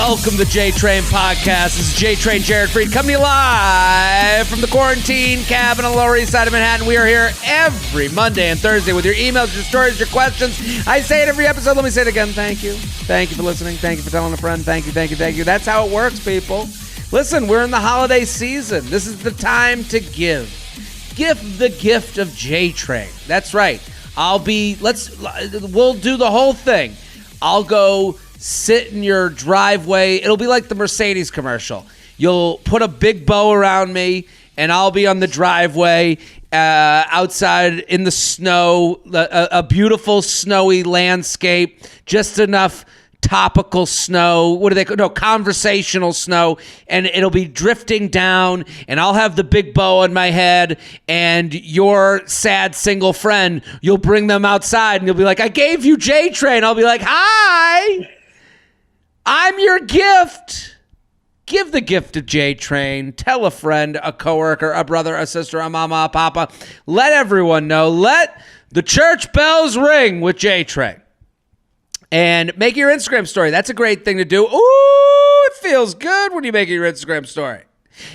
Welcome to the J-Train Podcast. This is J-Train Jared Freid coming to you live from the quarantine cabin on the Lower East Side of Manhattan. We are here every Monday and Thursday with your emails, your stories, your questions. I say it every episode. Let me say it again. Thank you. Thank you for listening. Thank you for telling a friend. Thank you, thank you, thank you. That's how it works, people. Listen, we're in the holiday season. This is the time to give. Give the gift of J-Train. That's right. We'll do the whole thing. I'll go sit in your driveway. It'll be like the Mercedes commercial. You'll put a big bow around me, and I'll be on the driveway outside in the snow, a beautiful snowy landscape, just enough topical snow. What do they call? No, conversational snow. And it'll be drifting down, and I'll have the big bow on my head, and your sad single friend, you'll bring them outside, and you'll be like, I gave you J-Train. I'll be like, hi, I'm your gift. Give the gift of J-Train. Tell a friend, a coworker, a brother, a sister, a mama, a papa. Let everyone know. Let the church bells ring with J-Train. And make your Instagram story. That's a great thing to do. Ooh, it feels good when you make your Instagram story.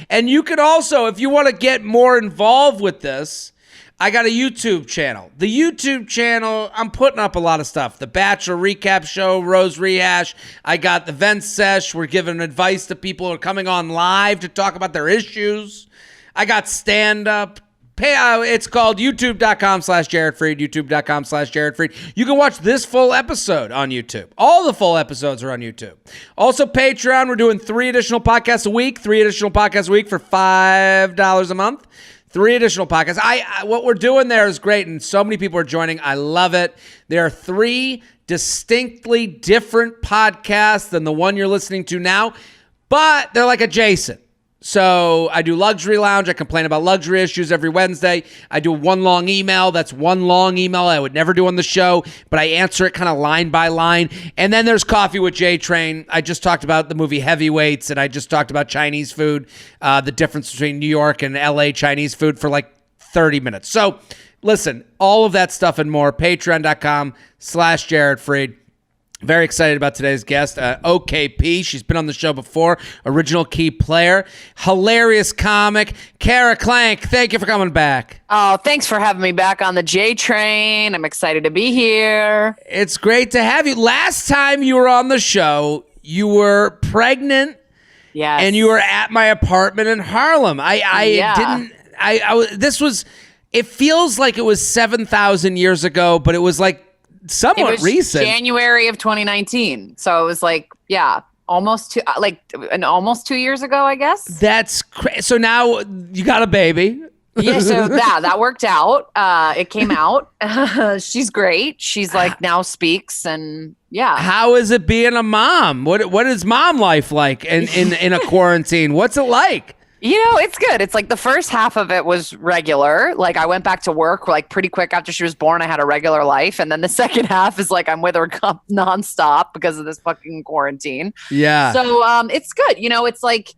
And you can also, if you want to get more involved with this, I got a YouTube channel. The YouTube channel, I'm putting up a lot of stuff. The Bachelor recap show, Rose Rehash. I got the Vent Sesh. We're giving advice to people who are coming on live to talk about their issues. I got stand-up. It's called youtube.com/Jared Freid, youtube.com/Jared Freid. You can watch this full episode on YouTube. All the full episodes are on YouTube. Also, Patreon, we're doing 3 additional podcasts a week, 3 additional podcasts a week for $5 a month. 3 additional podcasts. What we're doing there is great, and so many people are joining. I love it. There are 3 distinctly different podcasts than the one you're listening to now, but they're like adjacent. So I do Luxury Lounge. I complain about luxury issues every Wednesday. I do one long email. That's one long email I would never do on the show, but I answer it kind of line by line. And then there's Coffee with J-Train. I just talked about the movie Heavyweights, and I just talked about Chinese food, the difference between New York and LA Chinese food for like 30 minutes. So listen, all of that stuff and more, patreon.com/Jared Freid. Very excited about today's guest, OKP. She's been on the show before, original key player, hilarious comic, Kara Clank. Thank you for coming back. Oh, thanks for having me back on the J-Train. I'm excited to be here. It's great to have you. Last time you were on the show, you were pregnant. Yes. And you were at my apartment in Harlem. It feels like it was 7,000 years ago, but it was like, somewhat recent. January of 2019. So it was like, yeah, almost 2 years ago, I guess. That's crazy. So now you got a baby. Yeah, so that worked out. It came out. She's great. She's like now speaks, and yeah. How is it being a mom? What is mom life like in a quarantine? What's it like? You know, it's good. It's like the first half of it was regular. Like I went back to work like pretty quick after she was born. I had a regular life. And then the second half is like I'm with her nonstop because of this fucking quarantine. Yeah. So it's good. You know, it's like,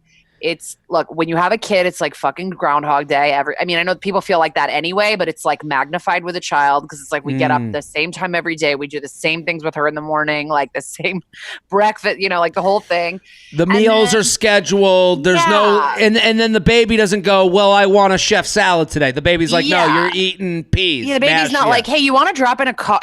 look, when you have a kid, it's like fucking Groundhog Day. I know people feel like that anyway, but it's like magnified with a child because it's like we get up the same time every day. We do the same things with her in the morning, like the same breakfast, you know, like the whole thing. The meals are scheduled. There's and then the baby doesn't go, well, I want a chef salad today. The baby's like, no, you're eating peas. Yeah, the baby's not like, hey, you want to drop in a car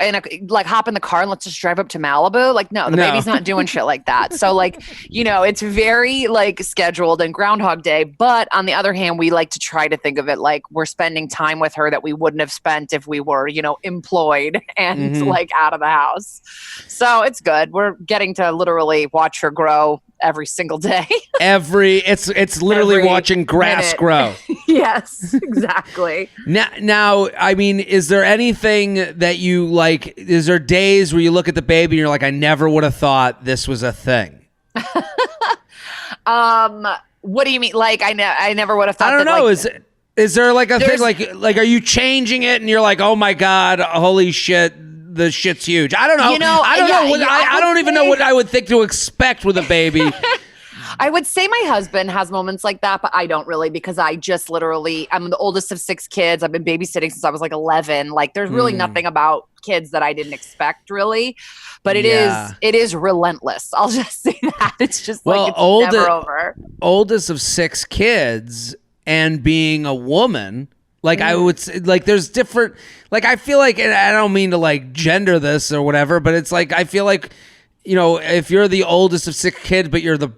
like hop in the car and let's just drive up to Malibu? Like, no, the baby's not doing shit like that. So like, you know, it's very like scheduled and Groundhog Day. But on the other hand, we like to try to think of it like we're spending time with her that we wouldn't have spent if we were, you know, employed and like out of the house. So it's good. We're getting to literally watch her grow every single day. It's literally watching grass grow. Yes, exactly. Now, I mean, is there anything that you like, is there days where you look at the baby and you're like, I never would have thought this was a thing? What do you mean? Like, I never would have thought. I don't know. Like, is there like a thing like are you changing it and you're like, oh my God, holy shit, the shit's huge. I don't know. You know, I don't know. I don't even know what I would think to expect with a baby. I would say my husband has moments like that, but I don't really, because I just literally, I'm the oldest of 6 kids. I've been babysitting since I was like 11. Like there's really nothing about kids that I didn't expect really, but it is relentless. I'll just say that. It's just like, it's never over. Oldest of 6 kids and being a woman, like I would say, like there's different, like I feel like, and I don't mean to like gender this or whatever, but it's like, I feel like, you know, if you're the oldest of 6 kids, but you're the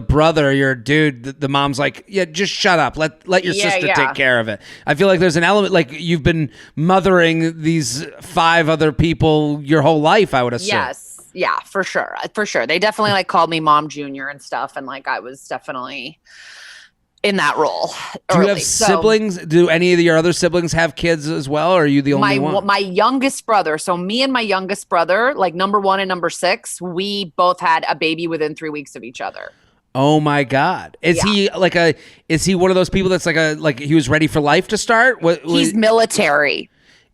brother, you're a dude, the mom's like, yeah, just shut up. Let your sister take care of it. I feel like there's an element, like you've been mothering these 5 other people your whole life, I would assume. Yes. Yeah, for sure. For sure. They definitely like called me Mom Junior and stuff. And like, I was definitely in that role. Do you have siblings? Do any of your other siblings have kids as well? Or are you the only one? My youngest brother. So me and my youngest brother, like number 1 and number 6, we both had a baby within 3 weeks of each other. Oh my God. Is he one of those people that's like he was ready for life to start? He's military.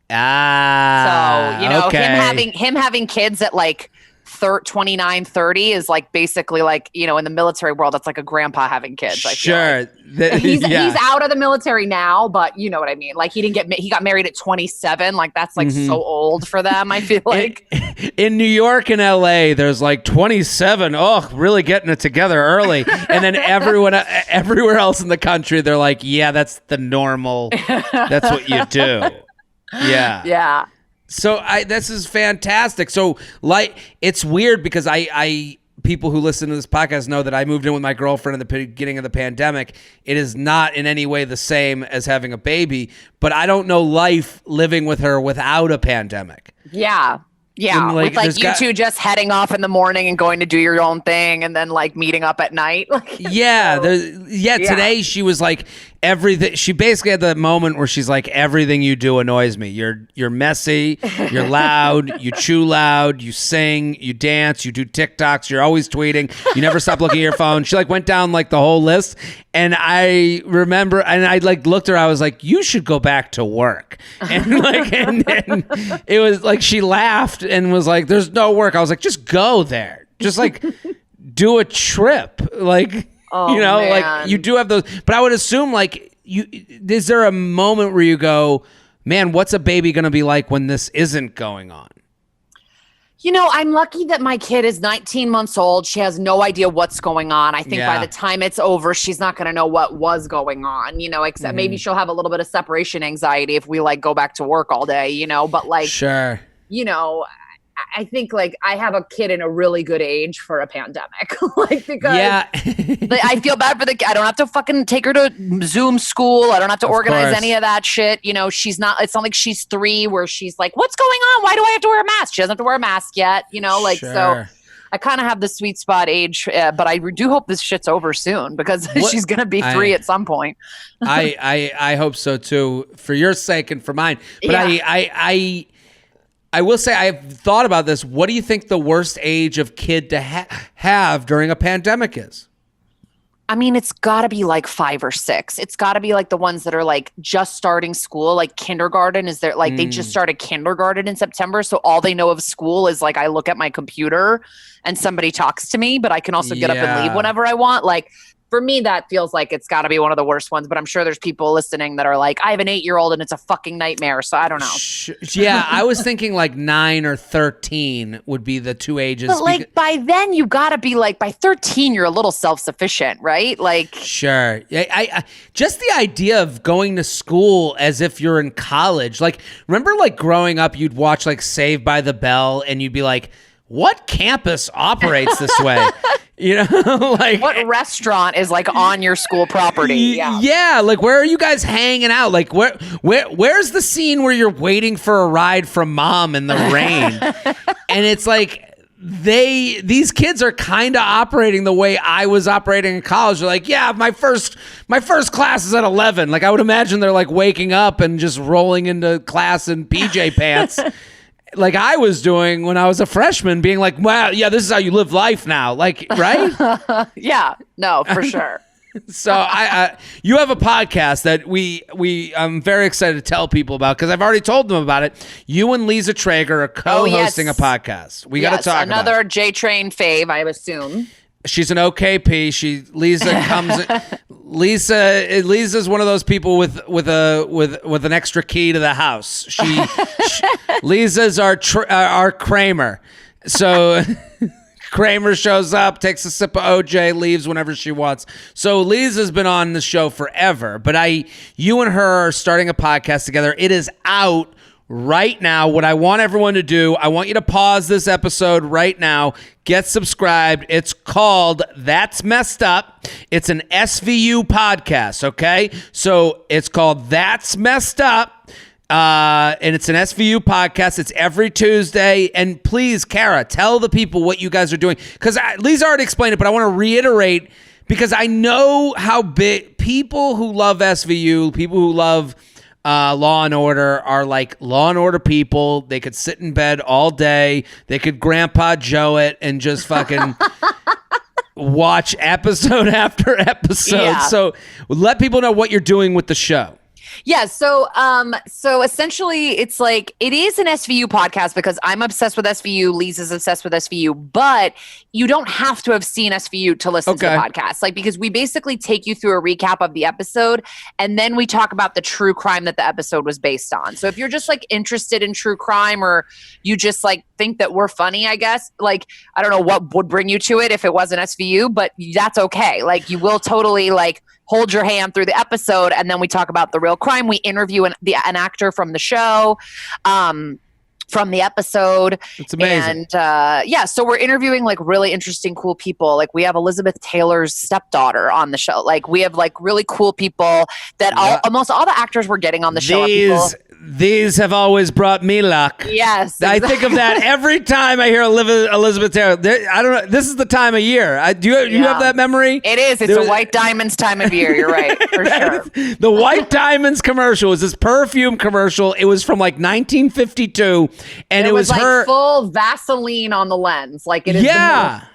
Ah. So, you know, him having kids at like 29, 30 is like basically like, you know, in the military world, that's like a grandpa having kids. Sure. Like. He's out of the military now, but you know what I mean? Like he got married at 27. Like that's like so old for them, I feel like. In New York and LA, there's like 27. Oh, really getting it together early. And then everywhere else in the country, they're like, yeah, that's the normal. That's what you do. Yeah. Yeah. So this is fantastic. So like, it's weird because I people who listen to this podcast know that I moved in with my girlfriend in the beginning of the pandemic. It is not in any way the same as having a baby, but I don't know life living with her without a pandemic. Yeah. Yeah, with like you two just heading off in the morning and going to do your own thing and then like meeting up at night. Today she was like everything. She basically had the moment where she's like, everything you do annoys me. You're messy, you're loud, you chew loud, you sing, you dance, you do TikToks, you're always tweeting, you never stop looking at your phone. She like went down like the whole list. And I remember, and I like looked at her, I was like, you should go back to work. And like, and it was like, she laughed and was like, there's no work. I was like, just go there. Just like do a trip. Like, man. Like you do have those, but I would assume like is there a moment where you go, man, what's a baby going to be like when this isn't going on? You know, I'm lucky that my kid is 19 months old. She has no idea what's going on. I think by the time it's over, she's not going to know what was going on, you know, except maybe she'll have a little bit of separation anxiety if we like go back to work all day, you know, but like, sure. You know, I think like I have a kid in a really good age for a pandemic, like because like, I feel bad for I don't have to fucking take her to Zoom school. I don't have to organize any of that shit. You know, it's not like she's 3 where she's like, what's going on? Why do I have to wear a mask? She doesn't have to wear a mask yet, you know, like, so I kind of have the sweet spot age, but I do hope this shit's over soon because she's going to be 3 at some point. I hope so too, for your sake and for mine. But I will say I've thought about this. What do you think the worst age of kid to have during a pandemic is? I mean, it's got to be like 5 or 6. It's got to be like the ones that are like just starting school, like kindergarten. Is there like they just started kindergarten in September, so all they know of school is like I look at my computer and somebody talks to me, but I can also get up and leave whenever I want. Like for me, that feels like it's got to be one of the worst ones, but I'm sure there's people listening that are like, I have an 8-year-old and it's a fucking nightmare. So I don't know. Yeah, I was thinking like 9 or 13 would be the 2 ages. But like by then you got to be like, by 13, you're a little self-sufficient, right? Like, sure. I just the idea of going to school as if you're in college. Like, remember like growing up, you'd watch like Saved by the Bell and you'd be like, what campus operates this way? You know, like what restaurant is like on your school property? Yeah. Like where are you guys hanging out? Like where's the scene where you're waiting for a ride from mom in the rain? And it's like these kids are kind of operating the way I was operating in college. They're like, yeah, my first class is at 11. Like I would imagine they're like waking up and just rolling into class in PJ pants. Like I was doing when I was a freshman, being like, wow, yeah, this is how you live life now. Like, right? Yeah, no, for sure. So you have a podcast that I'm very excited to tell people about because I've already told them about it. You and Lisa Traeger are co-hosting a podcast. We got to talk about it. Another J-Train fave, I assume. She's an OKP. Lisa comes. Lisa's one of those people with an extra key to the house. Lisa's our Kramer. So Kramer shows up, takes a sip of OJ, leaves whenever she wants. So Lisa's been on the show forever, but you and her are starting a podcast together. It is out right now. What I want everyone to do, I want you to pause this episode right now. Get subscribed. It's called That's Messed Up. It's an SVU podcast, okay? So it's called That's Messed Up. And it's an SVU podcast. It's every Tuesday. And please, Kara, tell the people what you guys are doing. Because Lisa already explained it, but I want to reiterate because I know how big people who love SVU, people who love Law and Order are like Law and Order people. They could sit in bed all day. They could Grandpa Joe it and just fucking watch episode after episode. Yeah. So let people know what you're doing with the show. Yeah, so essentially it's like it is an SVU podcast because I'm obsessed with SVU, Lisa's obsessed with SVU, but you don't have to have seen SVU to listen to the podcast. Like because we basically take you through a recap of the episode and then we talk about the true crime that the episode was based on. So if you're just like interested in true crime or you just like think that we're funny, I guess, like I don't know what would bring you to it if it wasn't SVU, but that's okay. Like you will totally like hold your hand through the episode, and then we talk about the real crime. We interview an actor from the show, from the episode. It's amazing. And so we're interviewing like really interesting, cool people. Like we have Elizabeth Taylor's stepdaughter on the show. Like we have like really cool people that almost all the actors we're getting on the show are people. These have always brought me luck. Yes. Exactly. I think of that every time I hear Elizabeth Taylor. I don't know. This is the time of year. Do you have that memory? It is. It's a White Diamonds time of year. You're right. For sure. The White Diamonds commercial was this perfume commercial. It was from like 1952. And it was like her full Vaseline on the lens. Like it is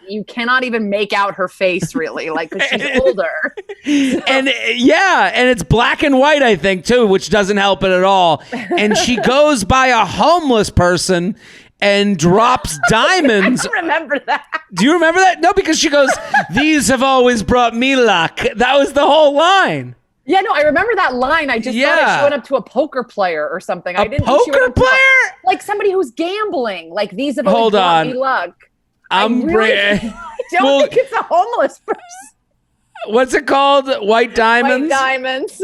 you cannot even make out her face really, like because she's older. And it's black and white, I think, too, which doesn't help it at all. And she goes by a homeless person and drops diamonds. I don't remember that. Do you remember that? No, because she goes, "These have always brought me luck." That was the whole line. Yeah, no, I remember that line. I just thought she went up to a poker player or something. I didn't think she went up to like somebody who's gambling. Like these have always brought me luck. I don't think it's a homeless person. What's it called? White Diamonds? White Diamonds.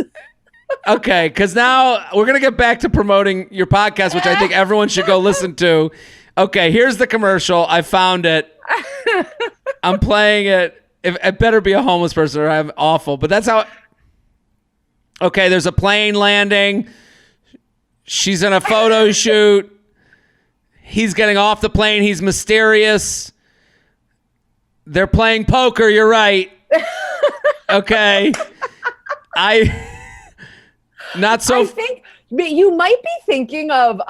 Okay, because now we're going to get back to promoting your podcast, which I think everyone should go listen to. Okay, here's the commercial. I found it. I'm playing it. It better be a homeless person or I'm awful. But that's how... Okay, there's a plane landing. She's in a photo shoot. He's getting off the plane. He's mysterious. They're playing poker. You're right. Okay. Not so. I think you might be thinking of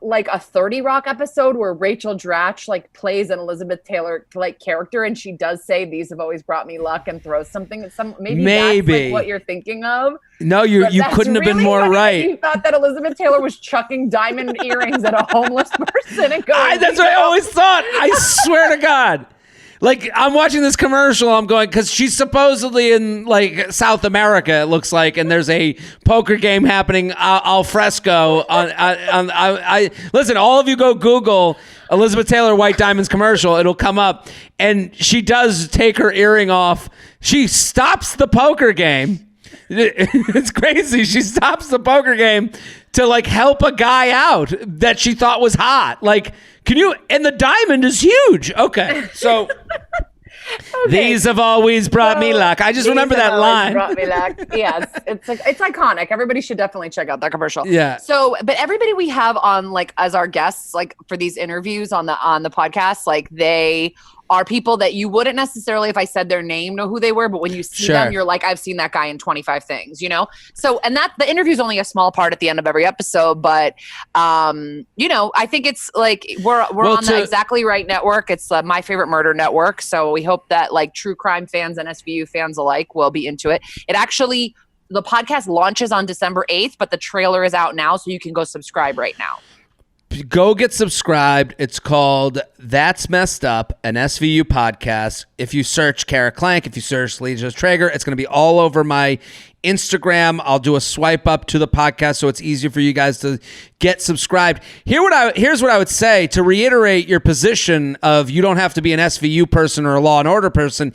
like a 30 Rock episode where Rachel Dratch like plays an Elizabeth Taylor like character and she does say these have always brought me luck and throws something at maybe that's like what you're thinking of. No, you couldn't have been more right. You thought that Elizabeth Taylor was chucking diamond earrings at a homeless person and going. That's what I always thought. I swear to God. Like, I'm watching this commercial, I'm going, because she's supposedly in, like, South America, it looks like, and there's a poker game happening al fresco. Listen, all of you go Google Elizabeth Taylor White Diamonds commercial. It'll come up. And she does take her earring off. She stops the poker game. It's crazy. She stops the poker game to, like, help a guy out that she thought was hot. Like, and the diamond is huge. Okay, so these have always brought me luck. I just remember that line. Brought me luck. Yes, it's iconic. Everybody should definitely check out that commercial. Yeah. So, but everybody we have on like as our guests, like for these interviews on the podcast, like they are people that you wouldn't necessarily, if I said their name, know who they were. But when you see them, you're like, I've seen that guy in 25 things, you know? So, and that the interview is only a small part at the end of every episode. But, you know, I think it's like we're on the Exactly Right network. It's My Favorite Murder network. So we hope that like true crime fans and SVU fans alike will be into it. It actually, the podcast launches on December 8th, but the trailer is out now. So you can go subscribe right now. Go get subscribed. It's called That's Messed Up, an SVU podcast. If you search Kara Clank, if you search Lisa Traeger, it's going to be all over my Instagram. I'll do a swipe up to the podcast so it's easier for you guys to get subscribed. Here's what I would say to reiterate your position of you don't have to be an SVU person or a Law and Order person.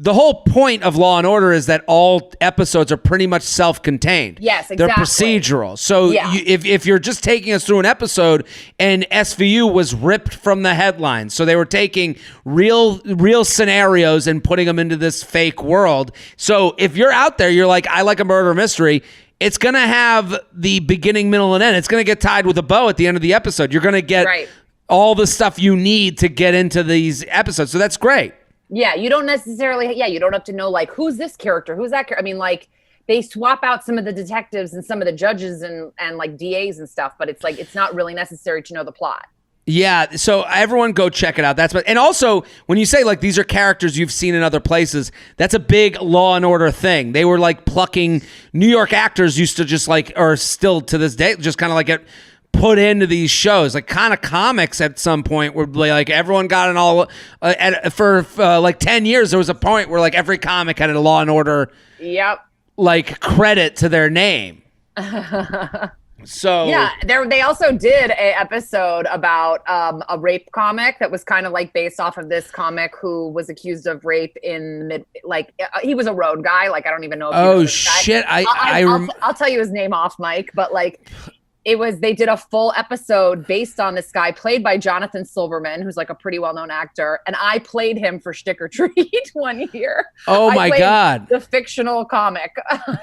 The whole point of Law and Order is that all episodes are pretty much self-contained. Yes, exactly. They're procedural. So if you're just taking us through an episode and SVU was ripped from the headlines, so they were taking real scenarios and putting them into this fake world. So if you're out there, you're like, I like a murder mystery, it's going to have the beginning, middle, and end. It's going to get tied with a bow at the end of the episode. You're going to get all the stuff you need to get into these episodes. So that's great. Yeah, you don't necessarily, you don't have to know, like, who's this character? Who's that character? I mean, like, they swap out some of the detectives and some of the judges and like DAs and stuff, but it's like, it's not really necessary to know the plot. Yeah, so everyone go check it out. And also, when you say, like, these are characters you've seen in other places, that's a big Law and Order thing. They were, like, plucking New York actors used to just, like, or still to this day, just kind of, like, get put into these shows, like kind of comics at some point where like everyone got an all for like 10 years there was a point where like every comic had a Law and Order like credit to their name. So yeah, they also did a episode about a rape comic that was kind of like based off of this comic who was accused of rape in he was a road guy, like I don't even know if you know this guy. Shit, I'll tell you his name off mic, but like they did a full episode based on this guy played by Jonathan Silverman, who's like a pretty well-known actor. And I played him for Stick or Treat one year. Oh my God. The fictional comic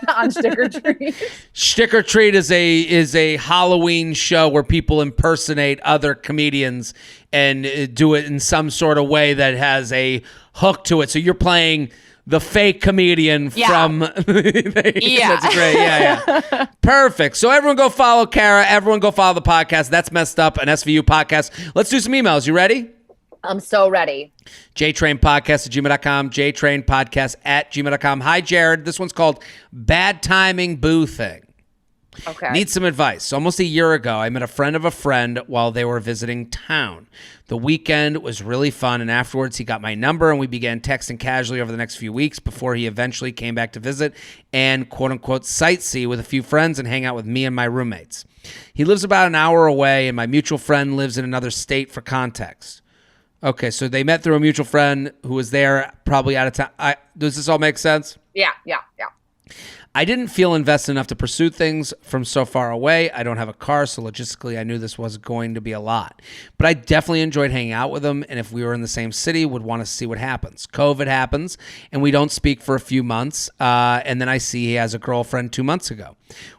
on Stick or Treat. Stick or Treat is a Halloween show where people impersonate other comedians and do it in some sort of way that has a hook to it. So you're playing the fake comedian from That's great. Yeah. Perfect. So everyone go follow Kara. Everyone go follow the podcast. That's Messed Up, an SVU podcast. Let's do some emails. You ready? I'm so ready. jtrainpodcast@gmail.com, jtrainpodcast@gmail.com. Hi, Jared. This one's called Bad Timing Boo Thing. Okay. Need some advice. Almost a year ago, I met a friend of a friend while they were visiting town. The weekend was really fun, and afterwards he got my number, and we began texting casually over the next few weeks before he eventually came back to visit and quote-unquote sightsee with a few friends and hang out with me and my roommates. He lives about an hour away, and my mutual friend lives in another state for context. Okay, so they met through a mutual friend who was there, probably out of town. Does this all make sense? Yeah. I didn't feel invested enough to pursue things from so far away. I don't have a car, so logistically I knew this was going to be a lot. But I definitely enjoyed hanging out with him, and if we were in the same city, would want to see what happens. COVID happens, and we don't speak for a few months, and then I see he has a girlfriend 2 months ago.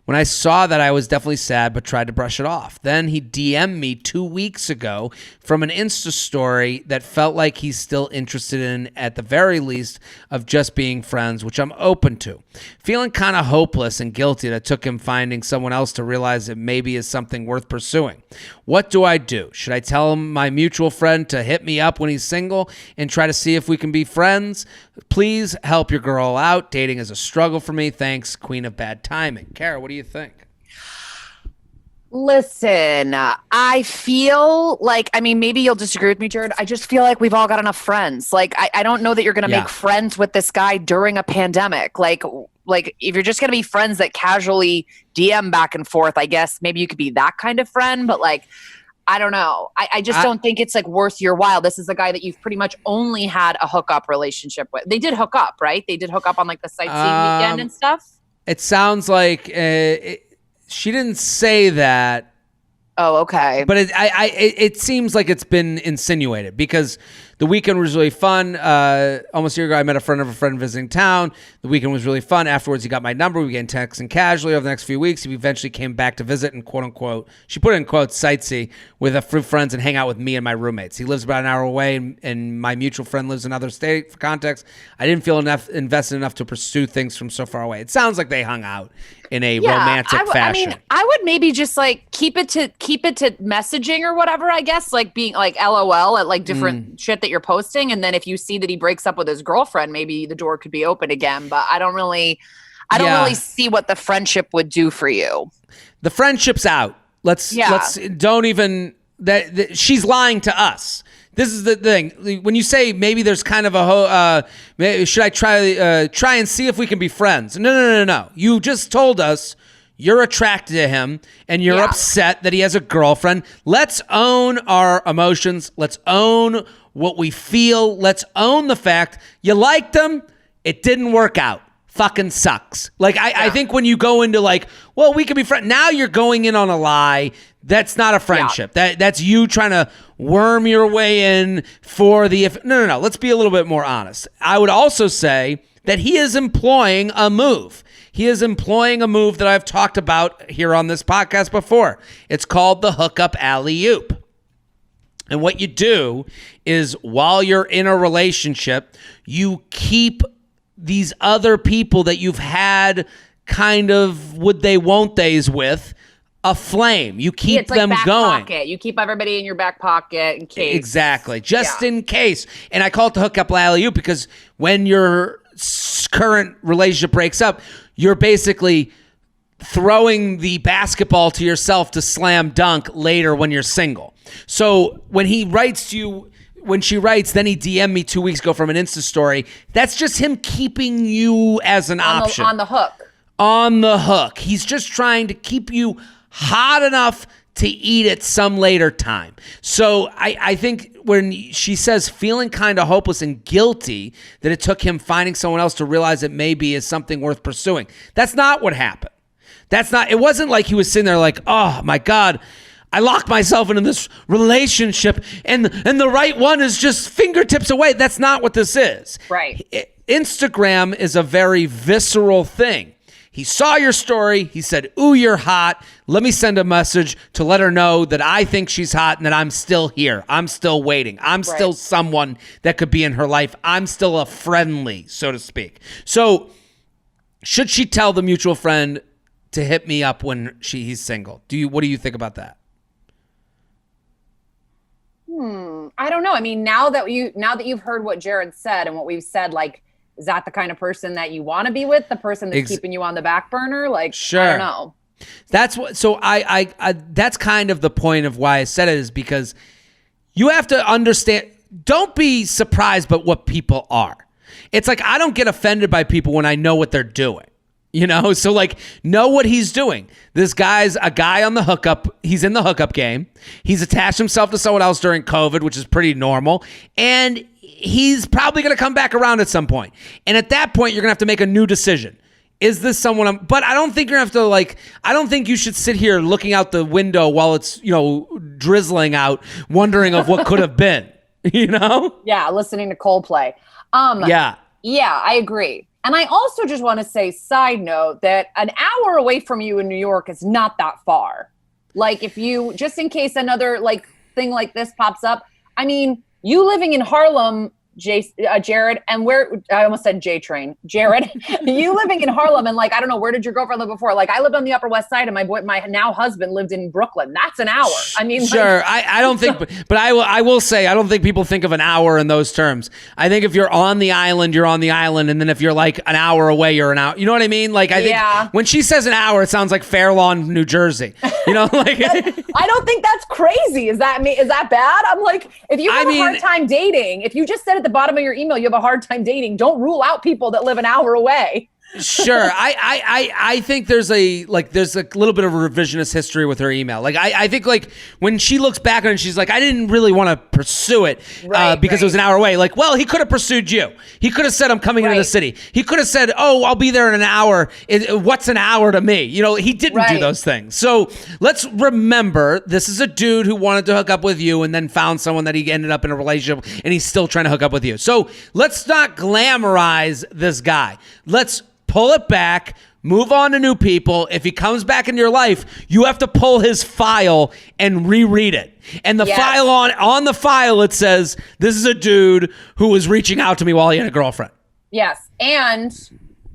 When I saw that, I was definitely sad, but tried to brush it off. Then he DM'd me 2 weeks ago from an Insta story that felt like he's still interested in, at the very least, of just being friends, which I'm open to. Feeling kind of hopeless and guilty that it took him finding someone else to realize it maybe is something worth pursuing. What do I do? Should I tell him my mutual friend to hit me up when he's single and try to see if we can be friends? Please help your girl out. Dating is a struggle for me. Thanks, Queen of Bad Timing. Kara, what do you think? Listen, I feel like, I mean, maybe you'll disagree with me, Jared. I just feel like we've all got enough friends. Like, I don't know that you're going to make friends with this guy during a pandemic. Like if you're just going to be friends that casually DM back and forth, I guess maybe you could be that kind of friend. But like, I don't know. I just don't think it's like worth your while. This is a guy that you've pretty much only had a hookup relationship with. They did hook up, right? They did hook up on like the sightseeing weekend and stuff. It sounds like she didn't say that. Oh, okay. But it seems like it's been insinuated because the weekend was really fun. Almost a year ago, I met a friend of a friend visiting town. The weekend was really fun. Afterwards, he got my number. We began texting casually over the next few weeks. He eventually came back to visit and quote unquote, she put it in quotes, sightsee with a few friends and hang out with me and my roommates. He lives about an hour away, and my mutual friend lives in another state. For context, I didn't feel invested enough to pursue things from so far away. It sounds like they hung out in a romantic fashion. I mean, I would maybe just like keep it to messaging or whatever, I guess, like being like LOL at like different shit that you're posting. And then if you see that he breaks up with his girlfriend, maybe the door could be open again. But I don't really see what the friendship would do for you. The friendship's out. Let's don't even that she's lying to us. This is the thing. When you say maybe there's kind of should I try and see if we can be friends? No. You just told us you're attracted to him and you're upset that he has a girlfriend. Let's own our emotions. Let's own what we feel. Let's own the fact you liked him. It didn't work out. Fucking sucks. Like, I think when you go into like, well, we could be friends. Now you're going in on a lie. That's not a friendship. That's you trying to worm your way in for the... No. Let's be a little bit more honest. I would also say that he is employing a move. He is employing a move that I've talked about here on this podcast before. It's called the hookup alley-oop. And what you do is while you're in a relationship, you keep these other people that you've had kind of would they, won't they's with aflame. You keep them back going. Pocket. You keep everybody in your back pocket in case. Exactly. Just in case. And I call it the hookup alley-oop because when your current relationship breaks up, you're basically throwing the basketball to yourself to slam dunk later when you're single. So when he writes to you, when she writes, then he DM'd me 2 weeks ago from an Insta story. That's just him keeping you as an option. On the hook. On the hook. He's just trying to keep you hot enough to eat at some later time. So I think when she says feeling kind of hopeless and guilty that it took him finding someone else to realize it maybe is something worth pursuing. That's not what happened. It wasn't like he was sitting there like, oh my God, I locked myself into this relationship and the right one is just fingertips away. That's not what this is. Right. Instagram is a very visceral thing. He saw your story. He said, ooh, you're hot. Let me send a message to let her know that I think she's hot and that I'm still here. I'm still waiting. I'm still someone that could be in her life. I'm still a friendly, so to speak. So should she tell the mutual friend to hit me up when he's single? What do you think about that? I don't know. I mean, now that you've heard what Jared said and what we've said, like, is that the kind of person that you want to be with? The person that's keeping you on the back burner? Like, sure. I don't know. That's what. So I that's kind of the point of why I said it, is because you have to understand. Don't be surprised by what people are. It's like I don't get offended by people when I know what they're doing. You know, so like know what he's doing. This guy's a guy on the hookup. He's in the hookup game. He's attached himself to someone else during COVID, which is pretty normal. And he's probably going to come back around at some point. And at that point, you're going to have to make a new decision. Is this someone but I don't think you're going to have to I don't think you should sit here looking out the window while it's, drizzling out, wondering of what could have been, Yeah, listening to Coldplay. Yeah, I agree. And I also just want to say, side note, that an hour away from you in New York is not that far. Like, if you, just in case another thing like this pops up, I mean, you living in Harlem, Jared, and I almost said J-Train. Jared, you living in Harlem, and I don't know, where did your girlfriend live before? I lived on the Upper West Side, and my now husband lived in Brooklyn. That's an hour. I mean, sure. I don't think, but I will say, I don't think people think of an hour in those terms. I think if you're on the island, you're on the island, and then if you're an hour away, you're an hour. You know what I mean? I think when she says an hour, it sounds like Fair Lawn, New Jersey. I don't think that's crazy. Is that bad? I'm like, if you have a hard time dating, if you just said at the bottom of your email you have a hard time dating, don't rule out people that live an hour away. Sure. I think there's a little bit of a revisionist history with her email. I think when she looks back on it, she's like, I didn't really want to pursue it because it was an hour away. Well, he could have pursued you. He could have said, I'm coming into the city. He could have said, oh, I'll be there in an hour. What's an hour to me? He didn't do those things. So let's remember, this is a dude who wanted to hook up with you and then found someone that he ended up in a relationship, and he's still trying to hook up with you. So let's not glamorize this guy. Let's pull it back, move on to new people. If he comes back into your life, you have to pull his file and reread it. And the file on the file, it says, this is a dude who was reaching out to me while he had a girlfriend. Yes. And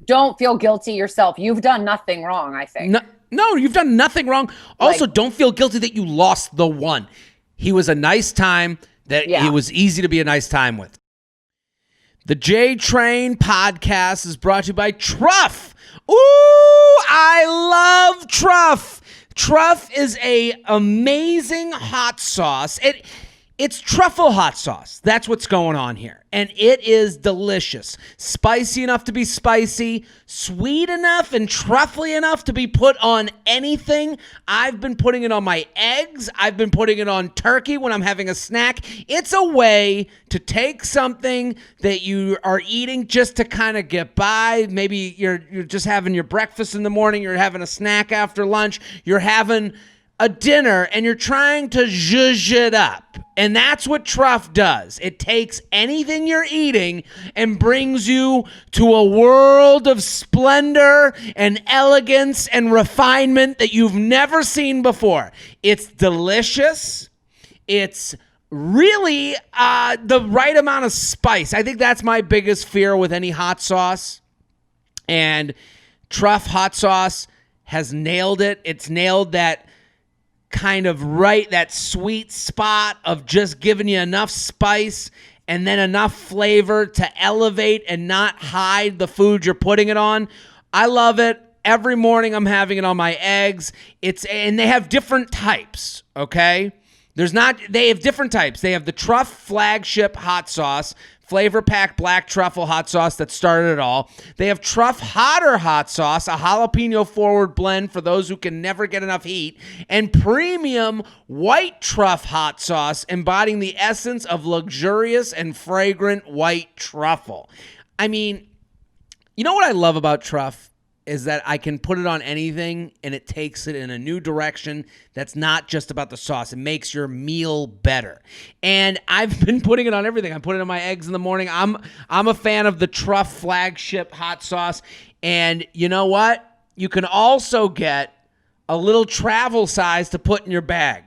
don't feel guilty yourself. You've done nothing wrong, I think. No, you've done nothing wrong. Also, don't feel guilty that you lost the one. He was a nice time that it was easy to be a nice time with. The J-Train podcast is brought to you by Truff. Ooh, I love Truff. Truff is a amazing hot sauce. It's truffle hot sauce. That's what's going on here. And it is delicious. Spicy enough to be spicy, sweet enough and truffly enough to be put on anything. I've been putting it on my eggs. I've been putting it on turkey when I'm having a snack. It's a way to take something that you are eating just to kind of get by. Maybe you're just having your breakfast in the morning. You're having a snack after lunch. You're having a dinner and you're trying to zhuzh it up. And that's what truff does. It takes anything you're eating and brings you to a world of splendor and elegance and refinement that you've never seen before. It's delicious. It's really the right amount of spice. I think that's my biggest fear with any hot sauce. And truff hot sauce has nailed it. It's nailed that kind of that sweet spot of just giving you enough spice and then enough flavor to elevate and not hide the food you're putting it on. I love it. Every morning I'm having it on my eggs. And they have different types, okay? They have different types. They have the Truff flagship hot sauce, flavor pack black truffle hot sauce that started it all. They have Truff hotter hot sauce, a jalapeno forward blend for those who can never get enough heat, and premium white truff hot sauce embodying the essence of luxurious and fragrant white truffle. I mean, you know what I love about truff? Is that I can put it on anything and it takes it in a new direction that's not just about the sauce. It makes your meal better. And I've been putting it on everything. I'm putting it on my eggs in the morning. I'm a fan of the Truff flagship hot sauce. And you know what? You can also get a little travel size to put in your bag.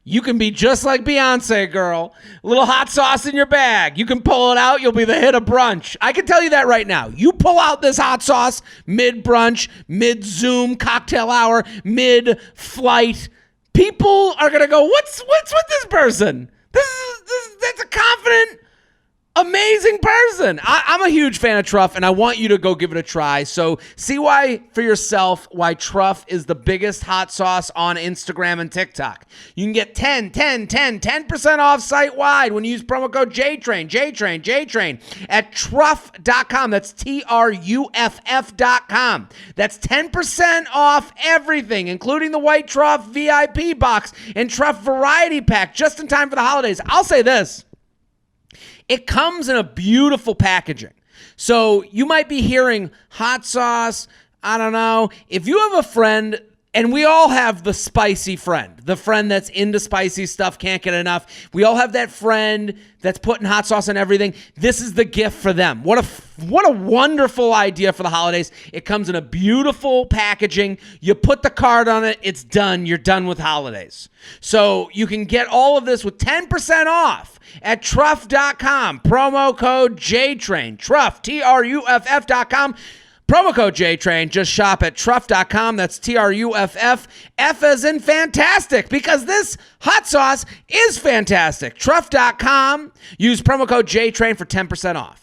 You can be just like Beyonce, girl. A little hot sauce in your bag. You can pull it out. You'll be the hit of brunch. I can tell you that right now. You pull out this hot sauce mid-brunch, mid-Zoom, cocktail hour, mid-flight. People are going to go, what's with this person? That's a confident, amazing person. I'm a huge fan of Truff, and I want you to go give it a try. So see for yourself why Truff is the biggest hot sauce on Instagram and TikTok. You can get 10% off site-wide when you use promo code JTRAIN at truff.com. That's TRUFF.com. That's 10% off everything, including the White Truff VIP box and Truff Variety Pack, just in time for the holidays. I'll say this. It comes in a beautiful packaging. So you might be hearing hot sauce, I don't know. If you have a friend, and we all have the spicy friend, the friend that's into spicy stuff, can't get enough. We all have that friend that's putting hot sauce on everything. This is the gift for them. What a wonderful idea for the holidays. It comes in a beautiful packaging. You put the card on it, it's done. You're done with holidays. So you can get all of this with 10% off at truff.com. Promo code JTRAIN. Truff, TRUFF.com. Promo code JTRAIN. Just shop at truff.com. That's TRUFF. F as in fantastic, because this hot sauce is fantastic. Truff.com. Use promo code JTRAIN for 10% off.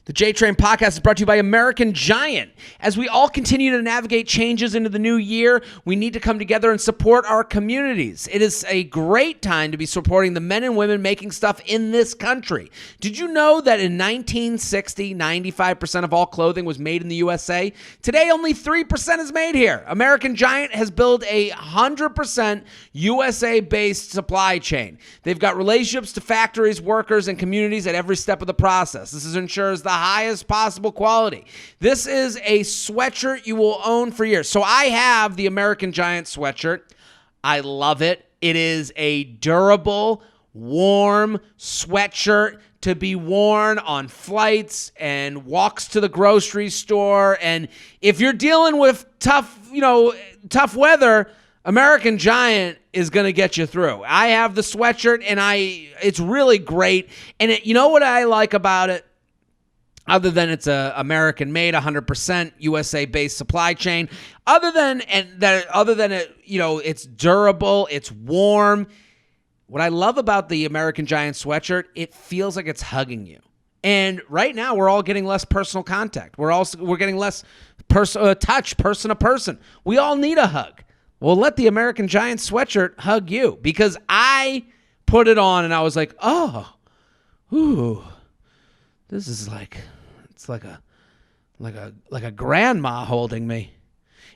The J-Train podcast is brought to you by American Giant. As we all continue to navigate changes into the new year, we need to come together and support our communities. It is a great time to be supporting the men and women making stuff in this country. Did you know that in 1960, 95% of all clothing was made in the USA? Today, only 3% is made here. American Giant has built a 100% USA-based supply chain. They've got relationships to factories, workers, and communities at every step of the process. This ensures the highest possible quality. This is a sweatshirt you will own for years. So I have the American Giant sweatshirt. I love it. It is a durable, warm sweatshirt to be worn on flights and walks to the grocery store. And if you're dealing with tough weather, American Giant is going to get you through. I have the sweatshirt and it's really great. And you know what I like about it? Other than it's a American-made, 100% USA-based supply chain. Other than it, it's durable, it's warm. What I love about the American Giant sweatshirt, it feels like it's hugging you. And right now, we're all getting less personal contact. We're getting less touch, person to person. We all need a hug. Well, let the American Giant sweatshirt hug you, because I put it on and I was like, oh, ooh, this is like, it's like a grandma holding me.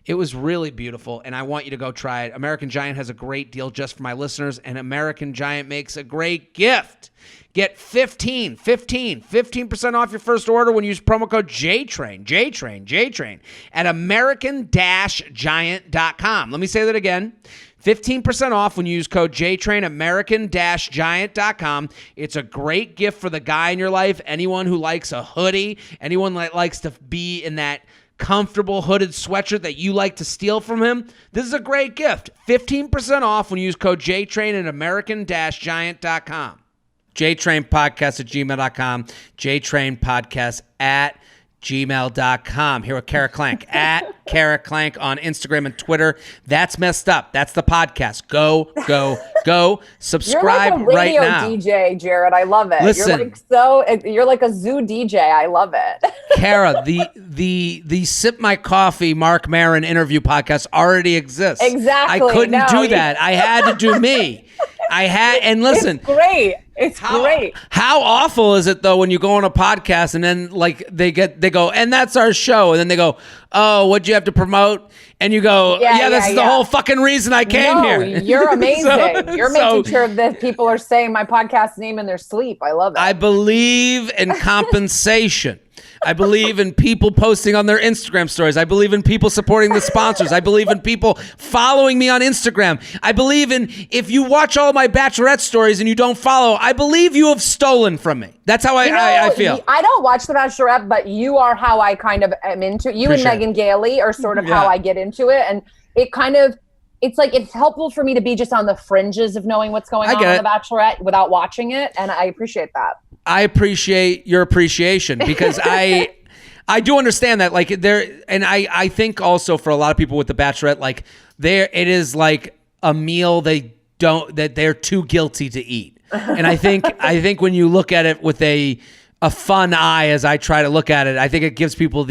It was really beautiful, and I want you to go try it. American Giant has a great deal just for my listeners, and American Giant makes a great gift. Get 15% off your first order when you use promo code JTRAIN at American-Giant.com. Let me say that again. 15% off when you use code JTRAIN, American-Giant.com. It's a great gift for the guy in your life, anyone who likes a hoodie, anyone that likes to be in that comfortable hooded sweatshirt that you like to steal from him. This is a great gift. 15% off when you use code JTRAIN at American-Giant.com. JTrainPodcast@gmail.com. JTrainPodcast@gmail.com. Here with Kara Clank at Kara Clank on Instagram and Twitter. That's messed up. That's the podcast. Go. Subscribe right now. You're like a radio DJ, Jared. I love it. Listen, you're like a zoo DJ. I love it. Kara, the Sip My Coffee Mark Maron interview podcast already exists. Exactly. I couldn't do that. I had to do me. And listen. It's great. It's great. How awful is it though when you go on a podcast and then like they go, and that's our show, and then they go, oh, what'd you have to promote? And you go, this is the whole fucking reason I came here. You're amazing. You're making sure that people are saying my podcast name in their sleep. I love it. I believe in compensation. I believe in people posting on their Instagram stories. I believe in people supporting the sponsors. I believe in people following me on Instagram. I believe in, if you watch all my Bachelorette stories and you don't follow, I believe you have stolen from me. That's how I feel. I don't watch The Bachelorette, but you are how I kind of am into it. You and Megan Gailey are sort of how I get into it. And it kind of, it's like, it's helpful for me to be just on the fringes of knowing what's going on The Bachelorette without watching it. And I appreciate that. I appreciate your appreciation, because I do understand that, like, I think also for a lot of people with The Bachelorette, like, it is like a meal that they're too guilty to eat. And I think when you look at it with a fun eye, as I try to look at it, I think it gives people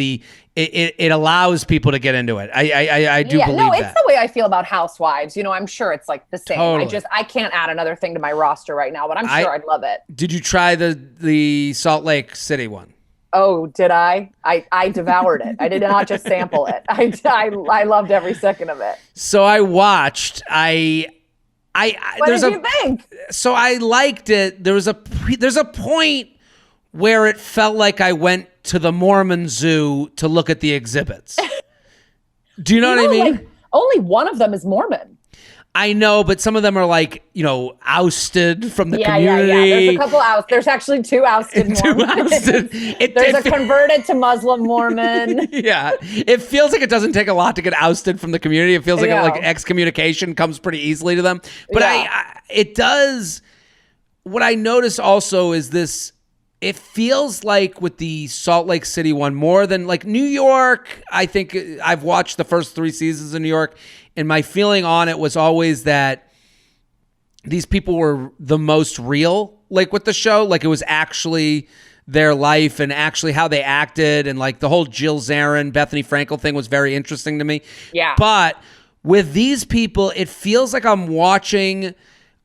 it allows people to get into it. I do believe that. It's the way I feel about Housewives. You know, I'm sure it's like the same. Totally. I can't add another thing to my roster right now, but I'm sure I'd love it. Did you try the Salt Lake City one? Oh, did I? I devoured it. I did not just sample it. I loved every second of it. So I watched. What did you think? So I liked it. There's a point where it felt like I went to the Mormon Zoo to look at the exhibits. Do you know what I mean? Like, only one of them is Mormon. I know, but some of them are like, ousted from the community. Yeah. There's a couple ousted. There's actually two ousted Mormons. There's a converted to Muslim Mormon. Yeah. It feels like it doesn't take a lot to get ousted from the community. It feels like excommunication comes pretty easily to them. But it does. What I notice also is this. It feels like with the Salt Lake City one, more than like New York, I think I've watched the first 3 seasons in New York, and my feeling on it was always that these people were the most real, like with the show. Like it was actually their life and actually how they acted, and like the whole Jill Zarin, Bethany Frankel thing was very interesting to me. Yeah. But with these people, it feels like I'm watching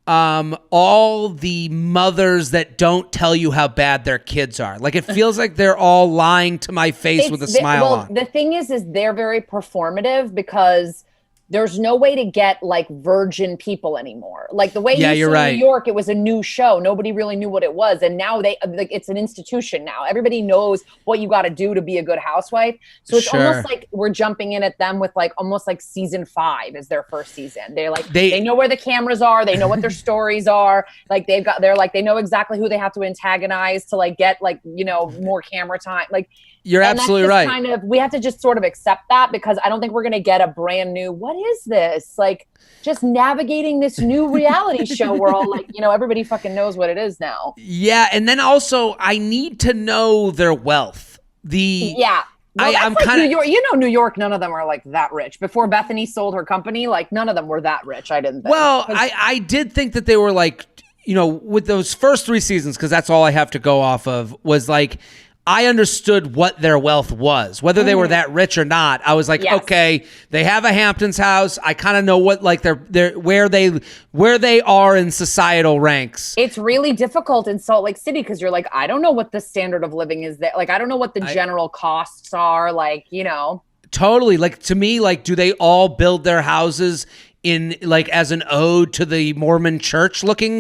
all the mothers that don't tell you how bad their kids are. Like it feels like they're all lying to my face with a smile on. The thing is they're very performative, because there's no way to get like virgin people anymore. Like the way you're right. New York, it was a new show. Nobody really knew what it was. And now it's an institution now. Everybody knows what you got to do to be a good housewife. So it's almost like we're jumping in at them with like almost like season 5 is their first season. They're like, they know where the cameras are. They know what their stories are. Like they know exactly who they have to antagonize to like get like, more camera time. Like, you're absolutely right. We have to just sort of accept that, because I don't think we're going to get a brand new, what is this? Like just navigating this new reality show world. Like, everybody fucking knows what it is now. Yeah. And then also I need to know their wealth. Well, I'm like New York. New York, none of them are like that rich. Before Bethany sold her company, like none of them were that rich. I didn't think. Well, I did think that they were like, with those first 3 seasons, because that's all I have to go off of, was like, I understood what their wealth was, whether they were that rich or not. I was like, okay, they have a Hamptons house. I kind of know what like where they are in societal ranks. It's really difficult in Salt Lake City because you're like, I don't know what the standard of living is there. Like, I don't know what the general costs are. Like, you know, totally. Like to me, like, do they all build their houses in like as an ode to the Mormon church looking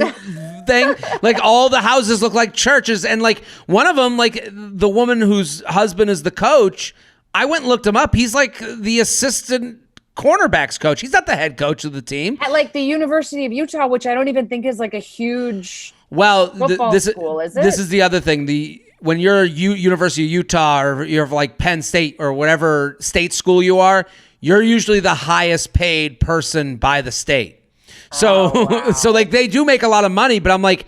thing? Like all the houses look like churches, and like one of them, like the woman whose husband is the coach, I went and looked him up. He's like the assistant cornerbacks coach. He's not the head coach of the team. At like the University of Utah, which I don't even think is like a huge football school, is it? This is the other thing. When you're University of Utah or you're like Penn State or whatever state school you are, you're usually the highest paid person by the state. So, so like they do make a lot of money, but I'm like,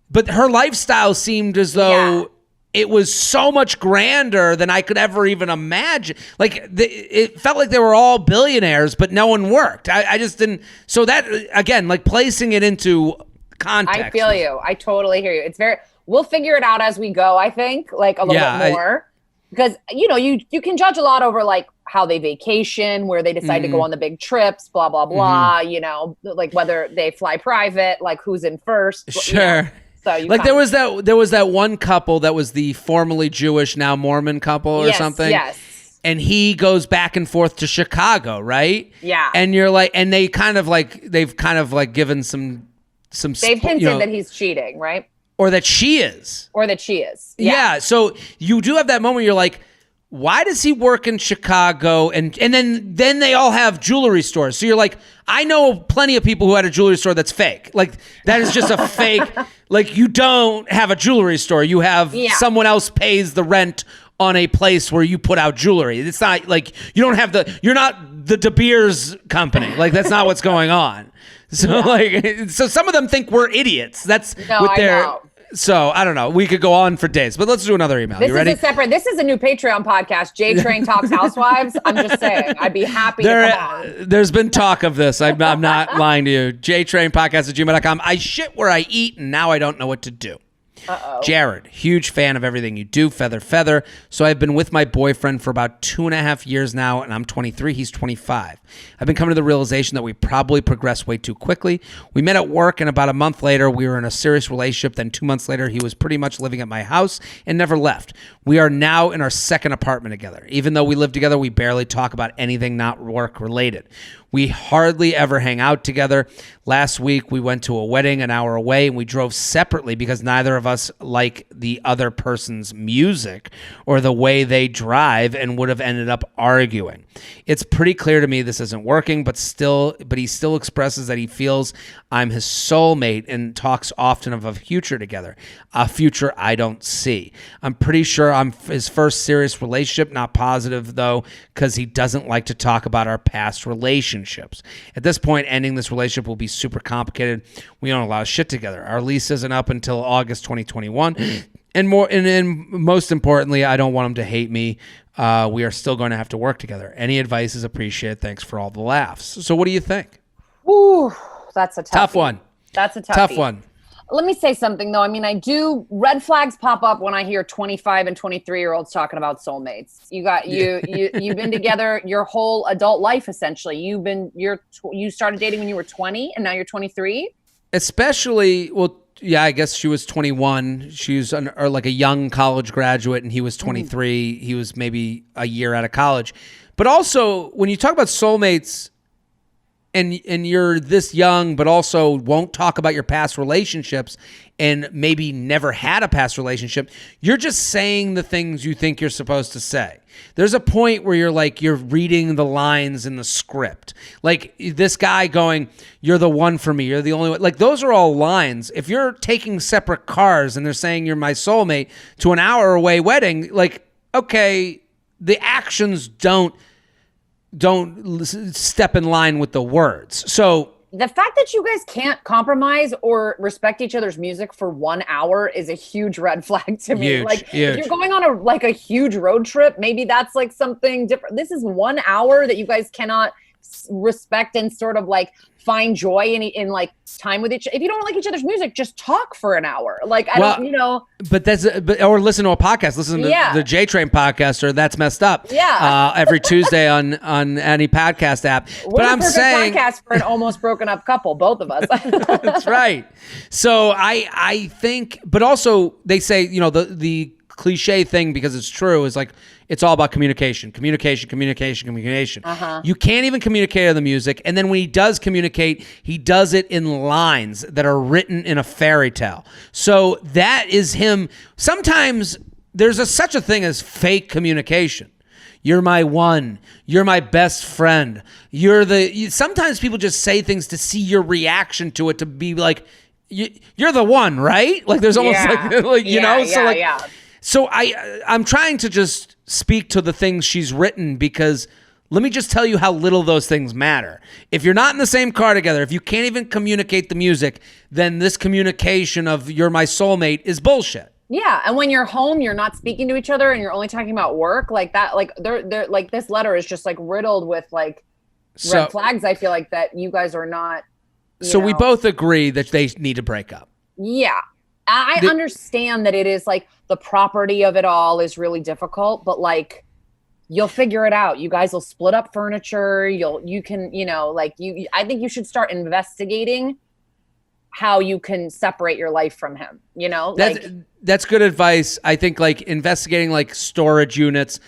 but her lifestyle seemed as though it was so much grander than I could ever even imagine. Like it felt like they were all billionaires, but no one worked. I just didn't. So that, again, like placing it into context. I feel you. I totally hear you. We'll figure it out as we go, I think, like a little bit more. Because, you know, you can judge a lot over like how they vacation, where they decide to go on the big trips, blah, blah, blah, you know, like whether they fly private, like who's in first. Sure. You know? So like there was that one couple that was the formerly Jewish, now Mormon couple or something. Yes. And he goes back and forth to Chicago, right? Yeah. And you're like, and they've kind of given some they've hinted that he's cheating, right? Or that she is. Yeah. So you do have that moment. You're like, why does he work in Chicago? And then they all have jewelry stores. So you're like, I know plenty of people who had a jewelry store that's fake. Like that is just a fake. Like you don't have a jewelry store. You have someone else pays the rent on a place where you put out jewelry. It's not like you're not the De Beers company. Like that's not what's going on. So so some of them think we're idiots. That's what they're. I know. So I don't know. We could go on for days, but let's do another email. You ready? This is a new Patreon podcast. J Train Talks Housewives. I'm just saying. I'd be happy to come on. There's been talk of this. I'm not lying to you. JTrainPodcast@gmail.com. I shit where I eat, and now I don't know what to do. Uh-oh. Jared, huge fan of everything you do, feather. So I've been with my boyfriend for about 2.5 years now, and I'm 23, he's 25. I've been coming to the realization that we probably progressed way too quickly. We met at work, and about a month later, we were in a serious relationship. Then 2 months later, he was pretty much living at my house and never left. We are now in our second apartment together. Even though we live together, we barely talk about anything not work related. We hardly ever hang out together. Last week, we went to a wedding an hour away, and we drove separately because neither of us like the other person's music or the way they drive, and would have ended up arguing. It's pretty clear to me this isn't working, but he still expresses that he feels I'm his soulmate and talks often of a future together, a future I don't see. I'm pretty sure I'm his first serious relationship, not positive though, because he doesn't like to talk about our past relationships. At this point, ending this relationship will be super complicated. We own a lot of shit together. Our lease isn't up until August 2021. And most importantly, I don't want him to hate me. We are still going to have to work together. Any advice is appreciated. Thanks for all the laughs. So what do you think? Ooh, that's a tough one. That's a tough one. Let me say something though. I mean, red flags pop up when I hear 25 and 23-year-olds talking about soulmates. You've been together your whole adult life essentially. You started dating when you were 20 and now you're 23. Especially, well, yeah, I guess she was 21. She was like a young college graduate, and he was 23. He was maybe a year out of college. But also, when you talk about soulmates, and you're this young, but also won't talk about your past relationships, and maybe never had a past relationship, you're just saying the things you think you're supposed to say. There's a point where you're reading the lines in the script. Like this guy going, you're the one for me. You're the only one. Like those are all lines. If you're taking separate cars and they're saying you're my soulmate to an hour away wedding, like, okay, the actions don't step in line with the words. So the fact that you guys can't compromise or respect each other's music for 1 hour is a huge red flag to me. Huge. If you're going on a huge road trip, maybe that's like something different. This is 1 hour that you guys cannot respect and sort of like find joy in like time with each. If you don't like each other's music, just talk for an hour. Like or listen to a podcast. Listen to the J Train podcast or That's Messed Up. Yeah, every Tuesday on any podcast app. We're the perfect podcast for an almost broken up couple, both of us. That's right. So I think, but also they say, the cliche thing, because it's true, is like it's all about communication. You can't even communicate on the music, and then when he does communicate, he does it in lines that are written in a fairy tale. So that is him. Sometimes there's such a thing as fake communication. You're my one. You're my best friend. Sometimes people just say things to see your reaction to it, to be like, you're the one, right? Like there's almost So I'm trying to just speak to the things she's written, because let me just tell you how little those things matter. If you're not in the same car together, if you can't even communicate the music, then this communication of you're my soulmate is bullshit. Yeah, and when you're home, you're not speaking to each other and you're only talking about work like that. Like they're like, this letter is just like riddled with like red flags. I feel like that you guys are not. So we both agree that they need to break up. Yeah. I understand that it is like the property of it all is really difficult, but like you'll figure it out. You guys will split up furniture. I think you should start investigating how you can separate your life from him, That's good advice. I think like investigating like storage units,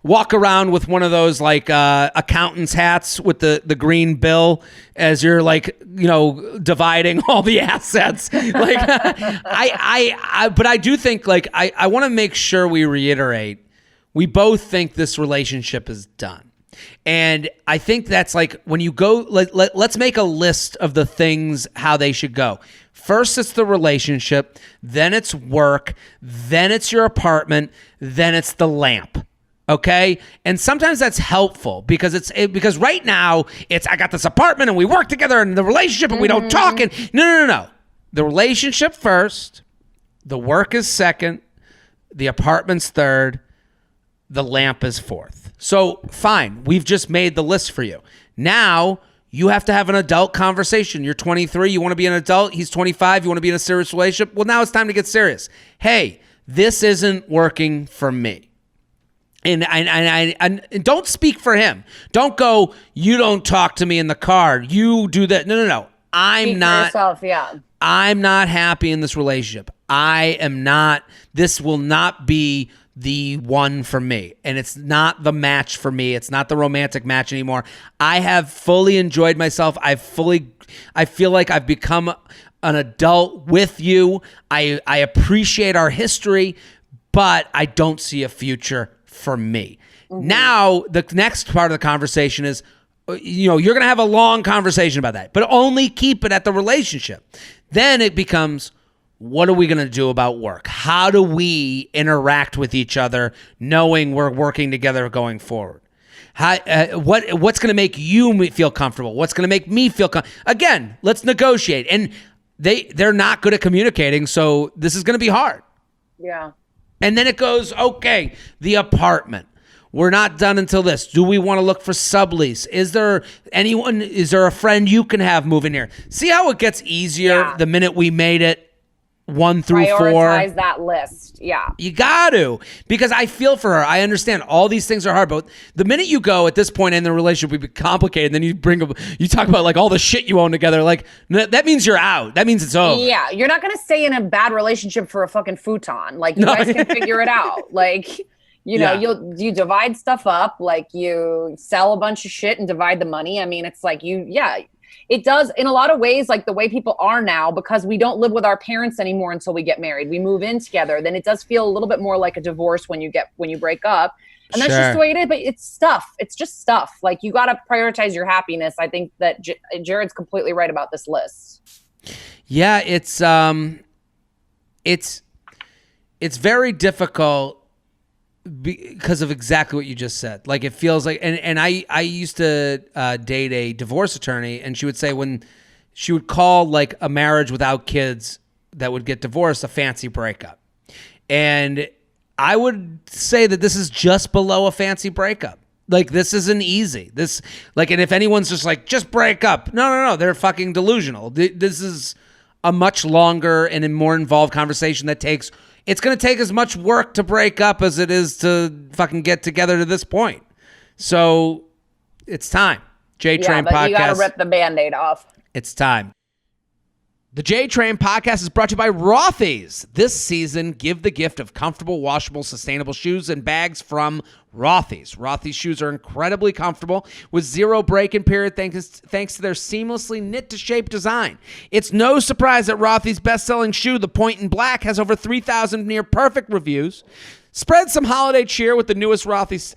walk around with one of those like accountant's hats with the green bill as you're like, dividing all the assets. Like but I do think like, I want to make sure we reiterate, we both think this relationship is done. And I think that's like when you go, let's make a list of the things, how they should go. First, it's the relationship, then it's work, then it's your apartment, then it's the lamp. Okay? And sometimes that's helpful because because right now I got this apartment and we work together, and the relationship and we don't talk. And no. The relationship first, the work is second, the apartment's third, the lamp is fourth. So fine, we've just made the list for you. Now you have to have an adult conversation. You're 23, you want to be an adult. He's 25, you want to be in a serious relationship. Well, now it's time to get serious. Hey, this isn't working for me. And don't speak for him. Don't go, you don't talk to me in the car. You do that. No. I'm not happy in this relationship. This will not be the one for me, and it's not the match for me. It's not the romantic match anymore. I have fully enjoyed myself. I feel like I've become an adult with you. I appreciate our history, but I don't see a future for me. Mm-hmm. Now, the next part of the conversation is, you're going to have a long conversation about that, but only keep it at the relationship. Then it becomes, what are we going to do about work? How do we interact with each other knowing we're working together going forward? What's going to make you feel comfortable? What's going to make me feel comfortable? Again, let's negotiate. And they're not good at communicating, so this is going to be hard. Yeah. And then it goes, okay, the apartment. We're not done until this. Do we want to look for sublease? Is there a friend you can have move in here? See how it gets easier the minute we made it 1 through 4. Prioritize that list. Yeah. You got to, because I feel for her. I understand all these things are hard, but the minute you go at this point in the relationship, we be complicated. Then you talk about like all the shit you own together. Like that means you're out. That means it's over. Yeah. You're not going to stay in a bad relationship for a fucking futon. Like you guys can figure it out. Like, you divide stuff up, like you sell a bunch of shit and divide the money. I mean, it's like it does in a lot of ways, like the way people are now, because we don't live with our parents anymore until we get married. We move in together. Then it does feel a little bit more like a divorce when you break up. And that's just the way it is. But it's stuff. It's just stuff. Like you got to prioritize your happiness. I think that Jared's completely right about this list. Yeah, it's very difficult because of exactly what you just said. Like it feels like, and I used to date a divorce attorney, and she would say when she would call like a marriage without kids that would get divorced a fancy breakup. And I would say that this is just below a fancy breakup. Like, this isn't easy. And if anyone's just like, just break up. No. They're fucking delusional. This is a much longer and a more involved conversation it's going to take as much work to break up as it is to fucking get together to this point. So it's time. J-Train Podcast. You got to rip the Band-Aid off. It's time. The J-Train Podcast is brought to you by Rothy's. This season, give the gift of comfortable, washable, sustainable shoes and bags from Rothy's. Rothy's shoes are incredibly comfortable with zero break-in period thanks to their seamlessly knit-to-shape design. It's no surprise that Rothy's best-selling shoe, the Point in Black, has over 3,000 near-perfect reviews. Spread some holiday cheer with the newest Rothy's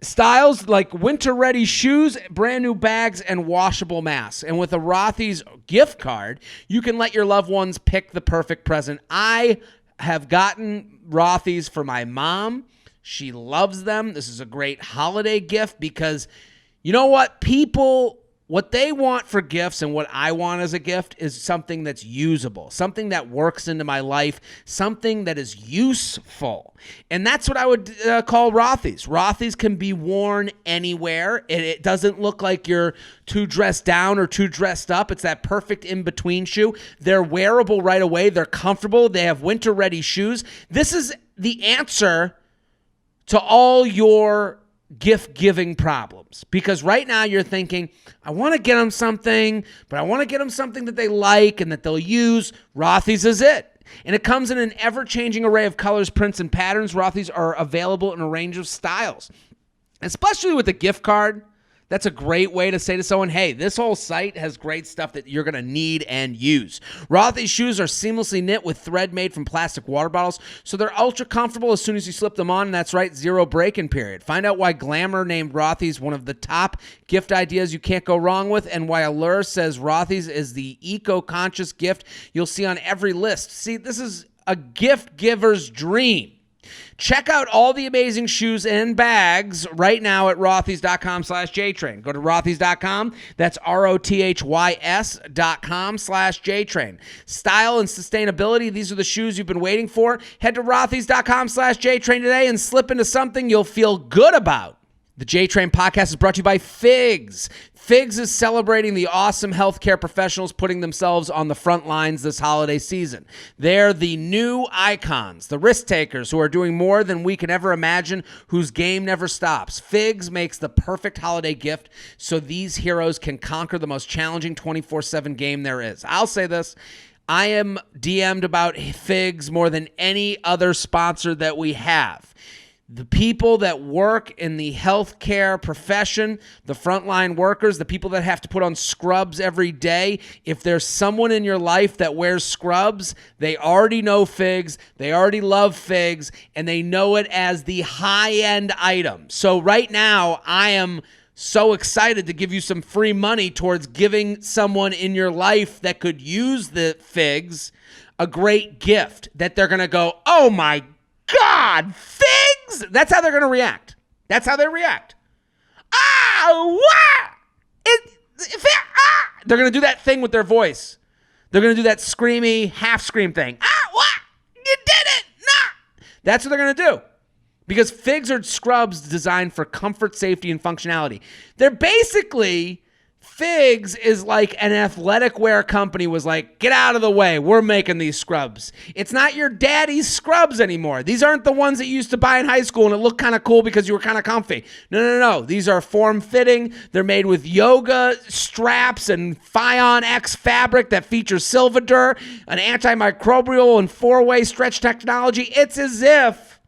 styles like winter-ready shoes, brand new bags, and washable masks. And with a Rothy's gift card, you can let your loved ones pick the perfect present. I have gotten Rothy's for my mom. She loves them. This is a great holiday gift because you know what? People, what they want for gifts and what I want as a gift is something that's usable, something that works into my life, something that is useful. And that's what I would call Rothy's. Rothy's can be worn anywhere. It doesn't look like you're too dressed down or too dressed up. It's that perfect in-between shoe. They're wearable right away. They're comfortable. They have winter-ready shoes. This is the answer to all your gift-giving problems. Because right now you're thinking, I want to get them something, but I want to get them something that they like and that they'll use. Rothy's is it. And it comes in an ever-changing array of colors, prints, and patterns. Rothy's are available in a range of styles. Especially with a gift card, that's a great way to say to someone, hey, this whole site has great stuff that you're going to need and use. Rothy's shoes are seamlessly knit with thread made from plastic water bottles, so they're ultra comfortable as soon as you slip them on, and that's right, zero break-in period. Find out why Glamour named Rothy's one of the top gift ideas you can't go wrong with, and why Allure says Rothy's is the eco-conscious gift you'll see on every list. See, this is a gift giver's dream. Check out all the amazing shoes and bags right now at rothys.com/JTrain. Go to rothys.com. That's rothys.com/JTrain. Style and sustainability. These are the shoes you've been waiting for. Head to rothys.com/JTrain today and slip into something you'll feel good about. The J-Train Podcast is brought to you by Figs. Figs is celebrating the awesome healthcare professionals putting themselves on the front lines this holiday season. They're the new icons, the risk takers who are doing more than we can ever imagine, whose game never stops. Figs makes the perfect holiday gift so these heroes can conquer the most challenging 24/7 game there is. I'll say this. I am DM'd about Figs more than any other sponsor that we have. The people that work in the healthcare profession, the frontline workers, the people that have to put on scrubs every day, if there's someone in your life that wears scrubs, they already know Figs, they already love Figs, and they know it as the high-end item. So right now, I am so excited to give you some free money towards giving someone in your life that could use the Figs a great gift that they're going to go, oh my God, Figs! That's how they're going to react. That's how they react. What? They're going to do that thing with their voice. They're going to do that screamy, half-scream thing. What? You did it! Nah! That's what they're going to do. Because Figs are scrubs designed for comfort, safety, and functionality. They're basically... Figs is like an athletic wear company was like, get out of the way. We're making these scrubs. It's not your daddy's scrubs anymore. These aren't the ones that you used to buy in high school and it looked kind of cool because you were kind of comfy. No. These are form-fitting. They're made with yoga straps and Fion X fabric that features Silvadur, an antimicrobial and four-way stretch technology. It's as if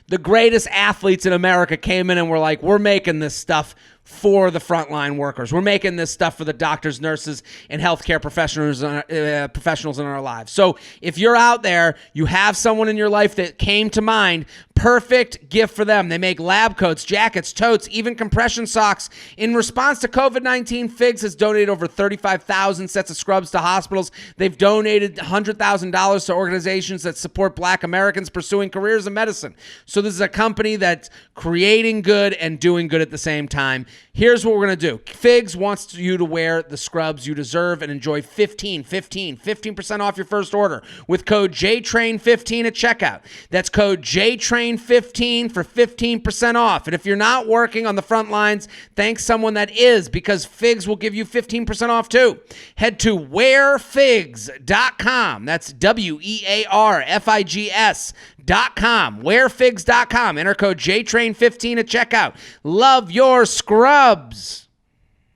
the greatest athletes in America came in and were like, we're making this stuff for the frontline workers. We're making this stuff for the doctors, nurses, and healthcare professionals in our lives. So if you're out there, you have someone in your life that came to mind, perfect gift for them. They make lab coats, jackets, totes, even compression socks. In response to COVID-19, Figs has donated over 35,000 sets of scrubs to hospitals. They've donated $100,000 to organizations that support Black Americans pursuing careers in medicine. So this is a company that's creating good and doing good at the same time. Here's what we're going to do. Figs wants you to wear the scrubs you deserve and enjoy 15% off your first order with code JTRAIN15 at checkout. That's code JTRAIN15 for 15% off. And if you're not working on the front lines, thank someone that is, because Figs will give you 15% off too. Head to wearfigs.com. That's WEARFIGS.com. Wearfigs.com. Enter code JTRAIN15 at checkout. Love your scrubs.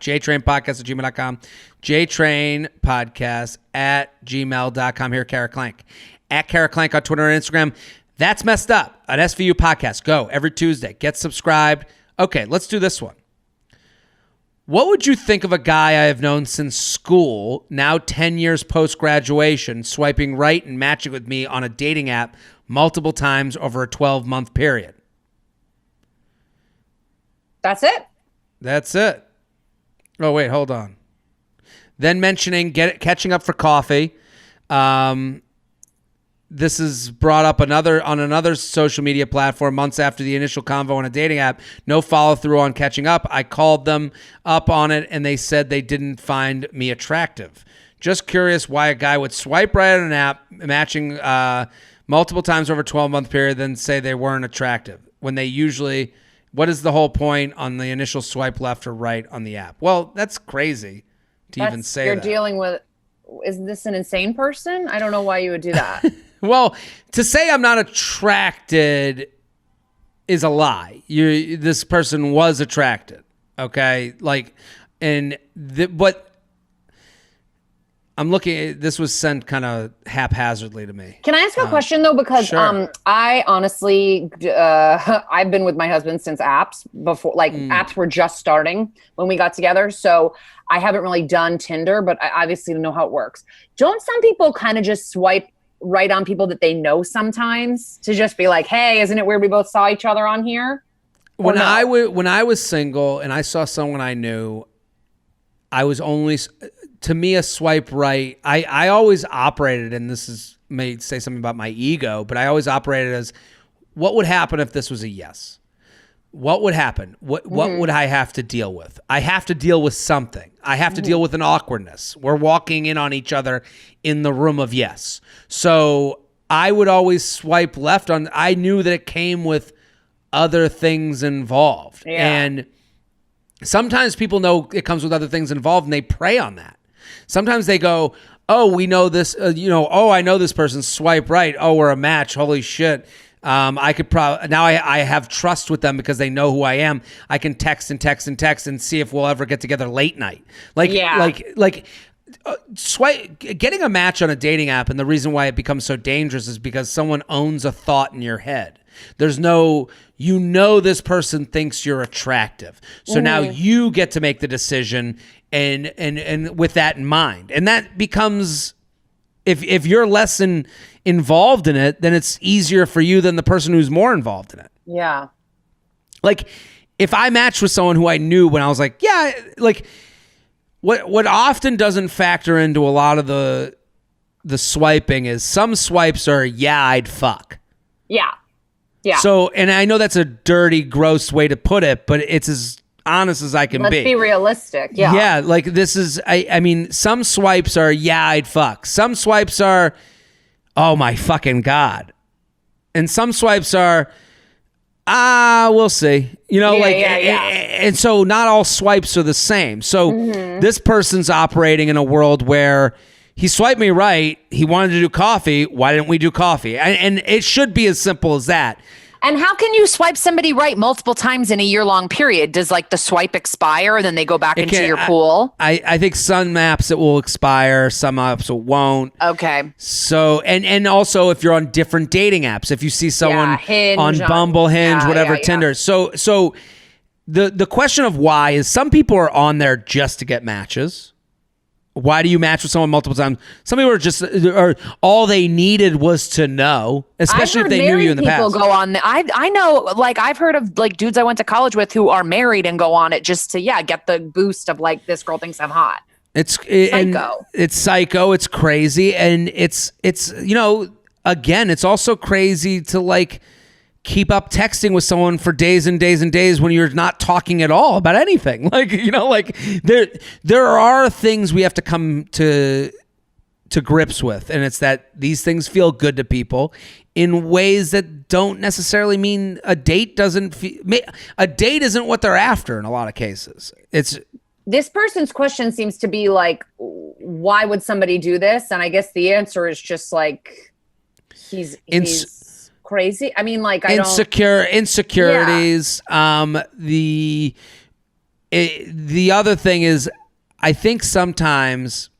JTrainPodcast@gmail.com. JTrainPodcast@gmail.com. Here, Kara Clank. At Kara Clank on Twitter and Instagram. That's Messed Up, an SVU podcast. Go every Tuesday. Get subscribed. Okay, let's do this one. What would you think of a guy I have known since school, now 10 years post-graduation, swiping right and matching with me on a dating app multiple times over a 12-month period? That's it? That's it. Oh, wait, hold on. Then mentioning catching up for coffee. This is brought up on another social media platform months after the initial convo on a dating app. No follow through on catching up. I called them up on it and they said they didn't find me attractive. Just curious why a guy would swipe right on an app matching multiple times over a 12-month period, then say they weren't attractive when they usually. What is the whole point on the initial swipe left or right on the app? Well, that's crazy to even say you're that. Dealing with. Is this an insane person? I don't know why you would do that. Well, to say I'm not attracted is a lie. This person was attracted, okay? But I'm looking. This was sent kind of haphazardly to me. Can I ask a question though? Because sure. I honestly, I've been with my husband since apps before. Apps were just starting when we got together, so I haven't really done Tinder, but I obviously know how it works. Don't some people kind of just swipe right on people that they know sometimes to just be like, "Hey, isn't it weird we both saw each other on here?" When I was single and I saw someone I knew, I was only. To me, a swipe right, I always operated, and may say something about my ego, but I always operated as, what would happen if this was a yes? What would happen? What would I have to deal with? I have to deal with something. I have to deal with an awkwardness. We're walking in on each other in the room of yes. So I would always swipe left on, I knew that it came with other things involved. Yeah. And sometimes people know it comes with other things involved and they prey on that. Sometimes they go, oh, we know this, oh, I know this person, swipe right. Oh, we're a match. Holy shit. I could probably, now I have trust with them because they know who I am. I can text and see if we'll ever get together late night. Getting a match on a dating app, and the reason why it becomes so dangerous is because someone owns a thought in your head. There's no, this person thinks you're attractive. So now you get to make the decision and with that in mind. And that becomes, if you're less involved in it, then it's easier for you than the person who's more involved in it. Yeah. Like if I matched with someone who I knew when I was like, yeah, like what often doesn't factor into a lot of the swiping is some swipes are, yeah, I'd fuck. Yeah. Yeah. So, and I know that's a dirty, gross way to put it, but it's as honest as I can be. Let's be realistic. Yeah. Yeah. Like this is, I mean, some swipes are, yeah, I'd fuck. Some swipes are, oh my fucking God. And some swipes are, we'll see. And so not all swipes are the same. So this person's operating in a world where he swiped me right. He wanted to do coffee. Why didn't we do coffee? And it should be as simple as that. And how can you swipe somebody right multiple times in a year-long period? Does like the swipe expire and then they go back into your pool? I think some apps it will expire, some apps it won't. Okay. So and also if you're on different dating apps, if you see someone on Bumble, Hinge, whatever, Tinder. So the question of why is some people are on there just to get matches. Why do you match with someone multiple times? Some people are just, or all they needed was to know, especially if they knew you in the past. People go on. I know, like I've heard of like dudes I went to college with who are married and go on it just to get the boost of like this girl thinks I'm hot. It's psycho. It's psycho. It's crazy, and it's again, it's also crazy to like keep up texting with someone for days and days and days when you're not talking at all about anything. Like, like there are things we have to come to grips with, and it's that these things feel good to people in ways that don't necessarily mean a date a date isn't what they're after in a lot of cases. This person's question seems to be like, why would somebody do this? And I guess the answer is just like, he's crazy. I mean, like, insecurities. Yeah. The other thing is, I think sometimes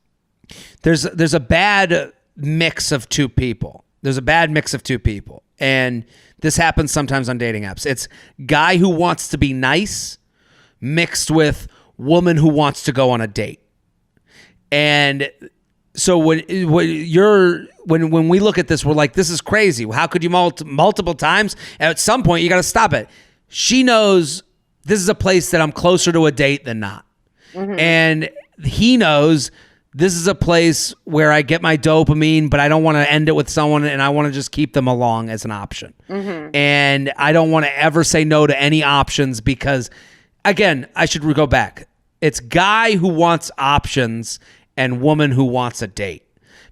there's a bad mix of two people. And this happens sometimes on dating apps. It's guy who wants to be nice mixed with woman who wants to go on a date. And so when we look at this, we're like, this is crazy. How could you multiple times? At some point, you got to stop it. She knows this is a place that I'm closer to a date than not. Mm-hmm. And he knows this is a place where I get my dopamine, but I don't want to end it with someone, and I want to just keep them along as an option. Mm-hmm. And I don't want to ever say no to any options because, again, I should go back. It's guy who wants options and woman who wants a date.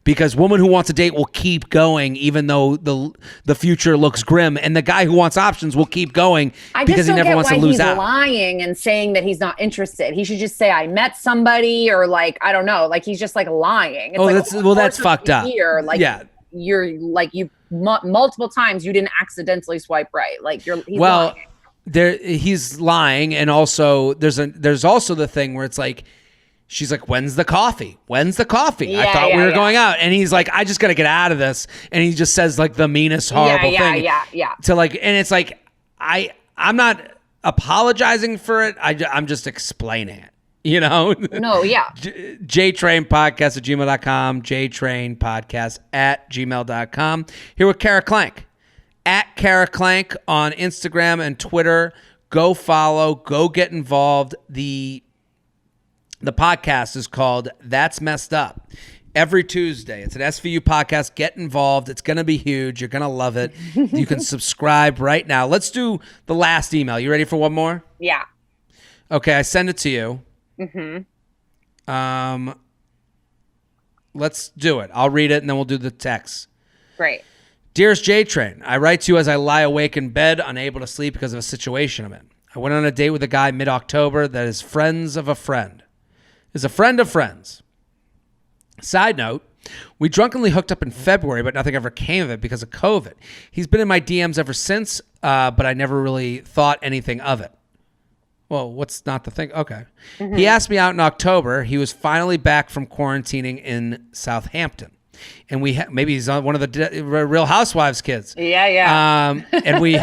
Because woman who wants a date will keep going even though the future looks grim, and the guy who wants options will keep going because he never wants to lose out. He's lying and saying that he's not interested. He should just say I met somebody, or like, I don't know, like he's just like lying. It's that's fucked up. Like, yeah. You're like, multiple times you didn't accidentally swipe right. Like he's lying. He's lying, and also there's also the thing where it's like, she's like, when's the coffee? Yeah, I thought we were going out. And he's like, I just got to get out of this. And he just says like the meanest, horrible thing. Yeah. To like, and it's like, I'm not apologizing for it. I'm just explaining it, No, yeah. jtrainpodcast@gmail.com, jtrainpodcast@gmail.com. Here with Kara Clank, @Kara Clank on Instagram and Twitter. Go follow, go get involved. The podcast is called That's Messed Up. Every Tuesday. It's an SVU podcast. Get involved. It's going to be huge. You're going to love it. You can subscribe right now. Let's do the last email. You ready for one more? Yeah. Okay, I send it to you. Mm-hmm. Let's do it. I'll read it, and then we'll do the text. Great. Dearest J-Train, I write to you as I lie awake in bed, unable to sleep because of a situation I'm in. I went on a date with a guy mid-October that is friends of a friend. Is a friend of friends. Side note, we drunkenly hooked up in February, but nothing ever came of it because of COVID. He's been in my DMs ever since, but I never really thought anything of it. Well, what's not the thing? Okay. Mm-hmm. He asked me out in October. He was finally back from quarantining in Southampton. And maybe he's on one of the Real Housewives kids. Yeah. And we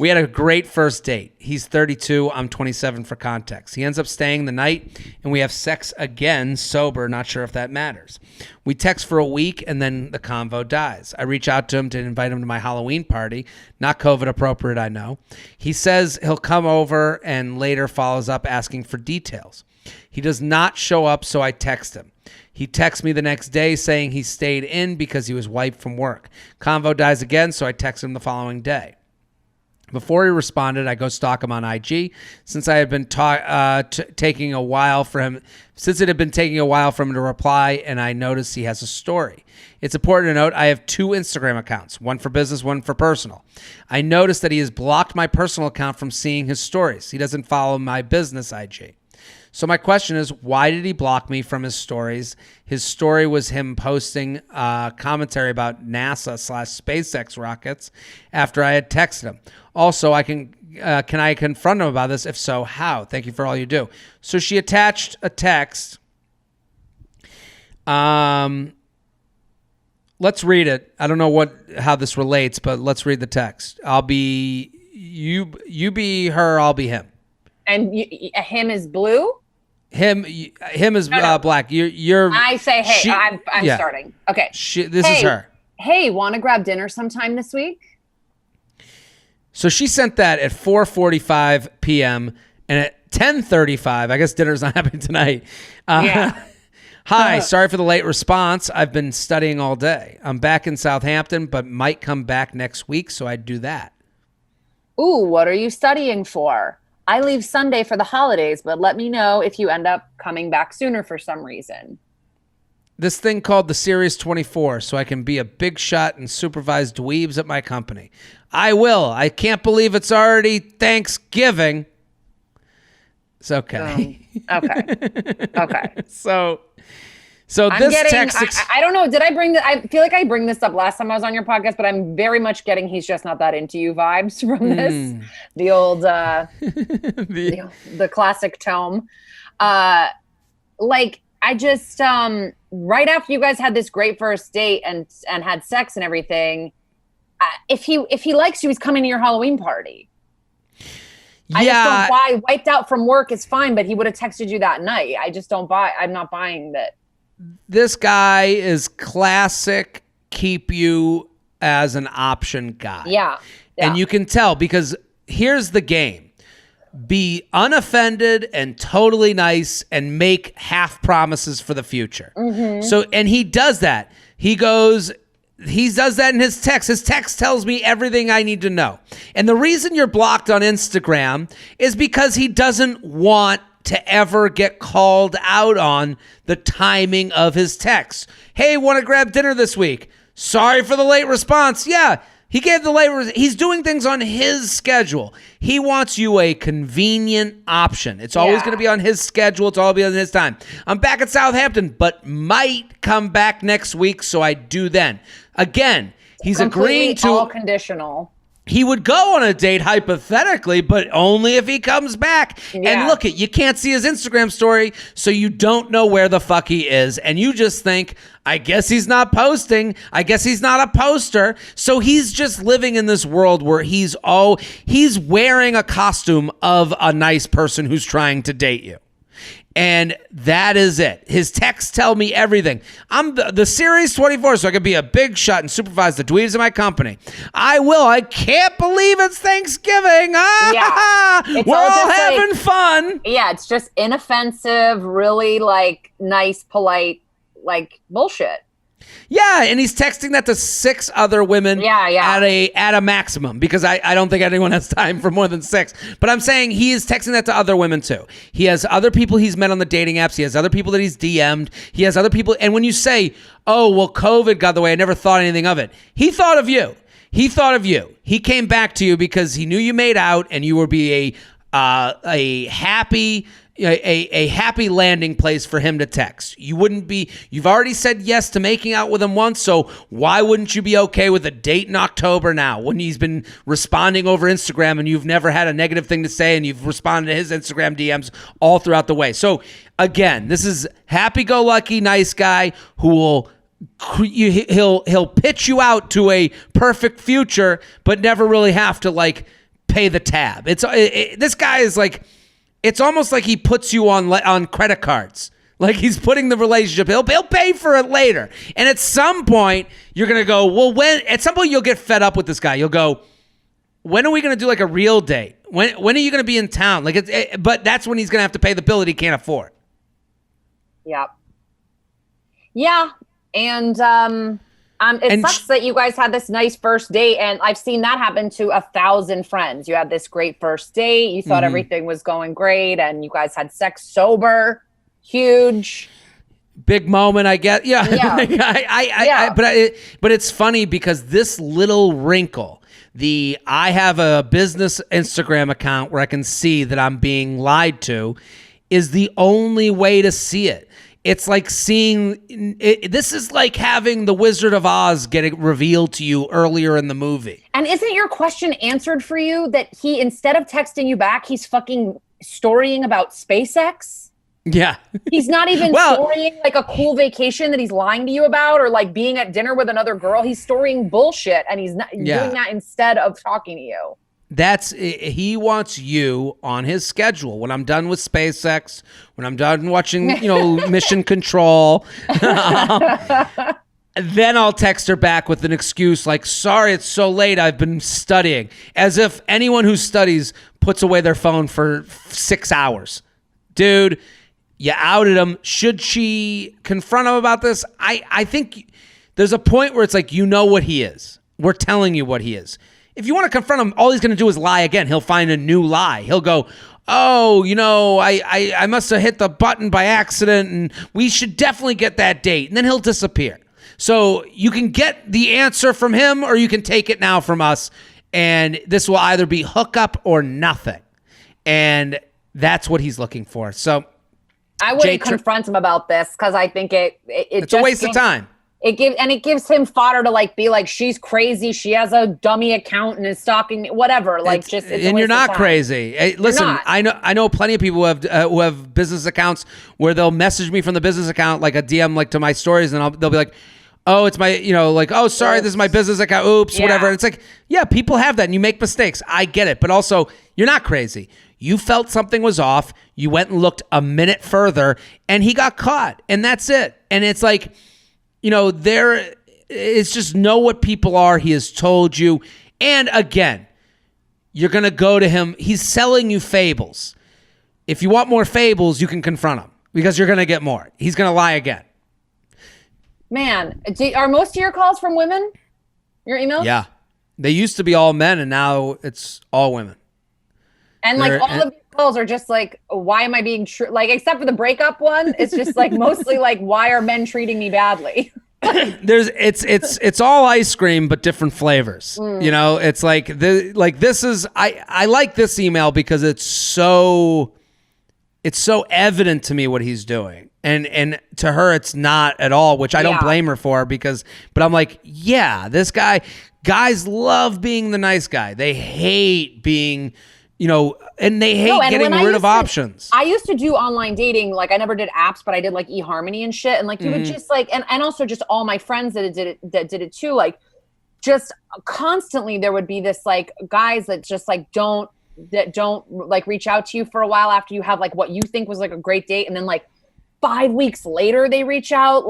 had a great first date. He's 32. I'm 27 for context. He ends up staying the night, and we have sex again, sober. Not sure if that matters. We text for a week, and then the convo dies. I reach out to him to invite him to my Halloween party. Not COVID appropriate, I know. He says he'll come over and later follows up asking for details. He does not show up, so I text him. He texts me the next day saying he stayed in because he was wiped from work. Convo dies again, so I text him the following day. Before he responded, I go stalk him on IG since I had been taking a while for him. Since it had been taking a while for him to reply, and I noticed he has a story. It's important to note I have 2 Instagram accounts, one for business, one for personal. I noticed that he has blocked my personal account from seeing his stories. He doesn't follow my business IG. So my question is, why did he block me from his stories? His story was him posting commentary about NASA/SpaceX rockets after I had texted him. Also, can I confront him about this? If so, how? Thank you for all you do. So she attached a text. Let's read it. I don't know how this relates, but let's read the text. I'll be you be her, I'll be him. And him is blue? Him is black. You're. I say, hey, I'm starting. Okay. This is her. Hey, want to grab dinner sometime this week? So she sent that at 4:45 p.m. and at 10:35. I guess dinner's not happening tonight. Hi, sorry for the late response. I've been studying all day. I'm back in Southampton, but might come back next week, so I'd do that. Ooh, what are you studying for? I leave Sunday for the holidays, but let me know if you end up coming back sooner for some reason. This thing called the Series 24, so I can be a big shot and supervise dweebs at my company. I will. I can't believe it's already Thanksgiving. It's okay. Okay. So this text. I don't know. Did I bring I feel like I bring this up last time I was on your podcast, but I'm very much getting "he's just not that into you" vibes from this. The old, the classic tome. Like I just right after you guys had this great first date and had sex and everything, if he likes you, he's coming to your Halloween party. I just don't buy wiped out from work is fine, but he would have texted you that night. I just don't buy. I'm not buying that. This guy is classic keep you as an option guy. Yeah. And you can tell because here's the game. Be unoffended and totally nice and make half promises for the future. Mm-hmm. So, and he does that. He does that in his text. His text tells me everything I need to know. And the reason you're blocked on Instagram is because he doesn't want to ever get called out on the timing of his text. Hey, want to grab dinner this week? Sorry for the late response. Yeah, he gave the late he's doing things on his schedule. He wants you a convenient option. It's always going to be on his schedule. It's all be on his time. I'm back at Southampton, but might come back next week, so I do then. Again, he's agreeing to all conditional. He would go on a date hypothetically, but only if he comes back. Yeah. And look, you can't see his Instagram story, so you don't know where the fuck he is. And you just think, I guess he's not posting. I guess he's not a poster. So he's just living in this world where he's wearing a costume of a nice person who's trying to date you. And that is it. His texts tell me everything. I'm the Series 24, so I can be a big shot and supervise the dweebs in my company. I will. I can't believe it's Thanksgiving. We're all having fun. Yeah, it's just inoffensive, really like nice, polite, like bullshit. Yeah, and he's texting that to 6 other women at a maximum because I don't think anyone has time for more than 6. But I'm saying he is texting that to other women too. He has other people he's met on the dating apps. He has other people that he's DM'd. He has other people. And when you say, oh, well, COVID got in the way, I never thought anything of it. He thought of you. He came back to you because he knew you made out and you would be a happy landing place for him to text. You've already said yes to making out with him once, so why wouldn't you be okay with a date in October now when he's been responding over Instagram and you've never had a negative thing to say and you've responded to his Instagram DMs all throughout the way. So again, this is happy-go-lucky nice guy who will he'll pitch you out to a perfect future but never really have to like pay the tab. This guy is like, it's almost like he puts you on credit cards. Like he's putting the relationship. He'll pay for it later. And at some point, you're going to go, well, at some point you'll get fed up with this guy. You'll go, when are we going to do like a real date? When are you going to be in town? But that's when he's going to have to pay the bill that he can't afford. Yeah. Yeah. And, it sucks that you guys had this nice first date, and I've seen that happen to 1,000 friends. You had this great first date. You thought everything was going great, and you guys had sex sober. Huge. Big moment, I get. Yeah. But it's funny because this little wrinkle, I have a business Instagram account where I can see that I'm being lied to, is the only way to see it. It's like seeing it. This is like having the Wizard of Oz getting revealed to you earlier in the movie. And isn't your question answered for you that he, instead of texting you back, he's fucking storying about SpaceX? Yeah. He's not even storying like a cool vacation that he's lying to you about or like being at dinner with another girl. He's storying bullshit and he's not doing that instead of talking to you. He wants you on his schedule. When I'm done with SpaceX, when I'm done watching, Mission Control, then I'll text her back with an excuse like, sorry, it's so late. I've been studying. As if anyone who studies puts away their phone for 6 hours. Dude, you outed him. Should she confront him about this? I think there's a point where it's like, what he is. We're telling you what he is. if you want to confront him, all he's going to do is lie again. He'll find a new lie. He'll go, oh, I must have hit the button by accident, and we should definitely get that date. And then he'll disappear. So you can get the answer from him, or you can take it now from us. And this will either be hookup or nothing. And that's what he's looking for. So I wouldn't confront him about this because I think it's a waste of time. It gives him fodder to be like, she's crazy. She has a dummy account and is stalking me, whatever. And you're not crazy. Hey, listen, I know plenty of people who have business accounts where they'll message me from the business account, like a DM, to my stories. And they'll be like, oh, it's my, oh, sorry, this is my business account. Oops, whatever. And it's like, yeah, people have that and you make mistakes. I get it. But also, you're not crazy. You felt something was off. You went and looked a minute further and he got caught. And that's it. And it's like, it's just know what people are. He has told you. And again, you're going to go to him. He's selling you fables. If you want more fables, you can confront him because you're going to get more. He's going to lie again. Man, are most of your calls from women? Your emails? Yeah. They used to be all men, and now it's all women. And all of your calls are just why am I being true? Except for the breakup one, it's just mostly why are men treating me badly? It's all ice cream but different flavors. It's this is I like this email because it's so evident to me what he's doing. And to her, it's not at all, which I don't blame her for but I'm like, yeah, this guys love being the nice guy. They hate being, and they hate getting rid of options. I used to do online dating. I never did apps, but I did eHarmony and shit. And you would just and also just all my friends that did it too. Just constantly there would be this guys that just don't reach out to you for a while after you have what you think was a great date. And then 5 weeks later, they reach out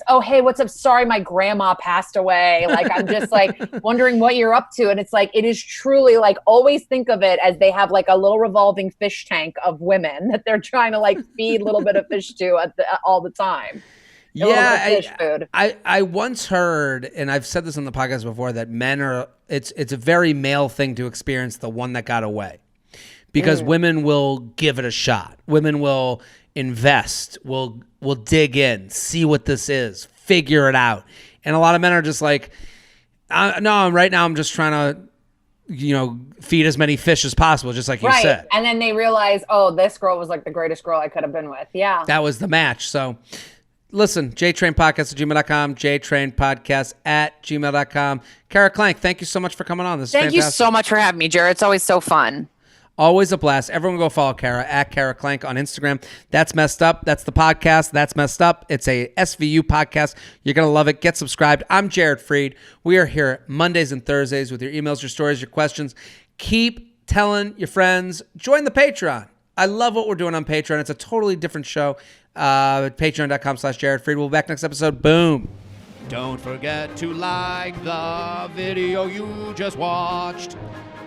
oh, hey, what's up? Sorry, my grandma passed away. I'm just wondering what you're up to. And it's it is truly always think of it as they have a little revolving fish tank of women that they're trying to feed a little bit of fish to all the time. I once heard, and I've said this on the podcast before, that men it's a very male thing to experience the one that got away because women will give it a shot. Women will invest, will dig in, see what this is, figure it out. And a lot of men are just no, right now I'm just trying to, feed as many fish as possible, just like you said. And then they realize, oh, this girl was the greatest girl I could have been with. Yeah. That was the match. So listen, jtrainpodcast@gmail.com, jtrainpodcast@gmail.com. Kara Klank, thank you so much for coming on. This is fantastic. Thank you so much for having me, Jared. It's always so fun. Always a blast. Everyone go follow Kara @Kara Klank on Instagram. That's Messed Up. That's the podcast. That's Messed Up. It's a SVU podcast. You're going to love it. Get subscribed. I'm Jared Freid. We are here Mondays and Thursdays with your emails, your stories, your questions. Keep telling your friends. Join the Patreon. I love what we're doing on Patreon. It's a totally different show. Patreon.com/Jared Freid. We'll be back next episode. Boom. Don't forget to like the video you just watched.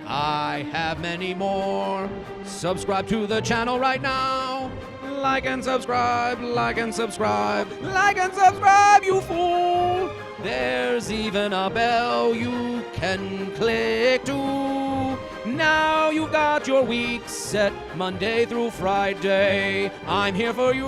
I have many more. Subscribe to the channel right now. Like and subscribe, like and subscribe, like and subscribe, you fool. There's even a bell you can click to. Now you've got your week set Monday through Friday. I'm here for you.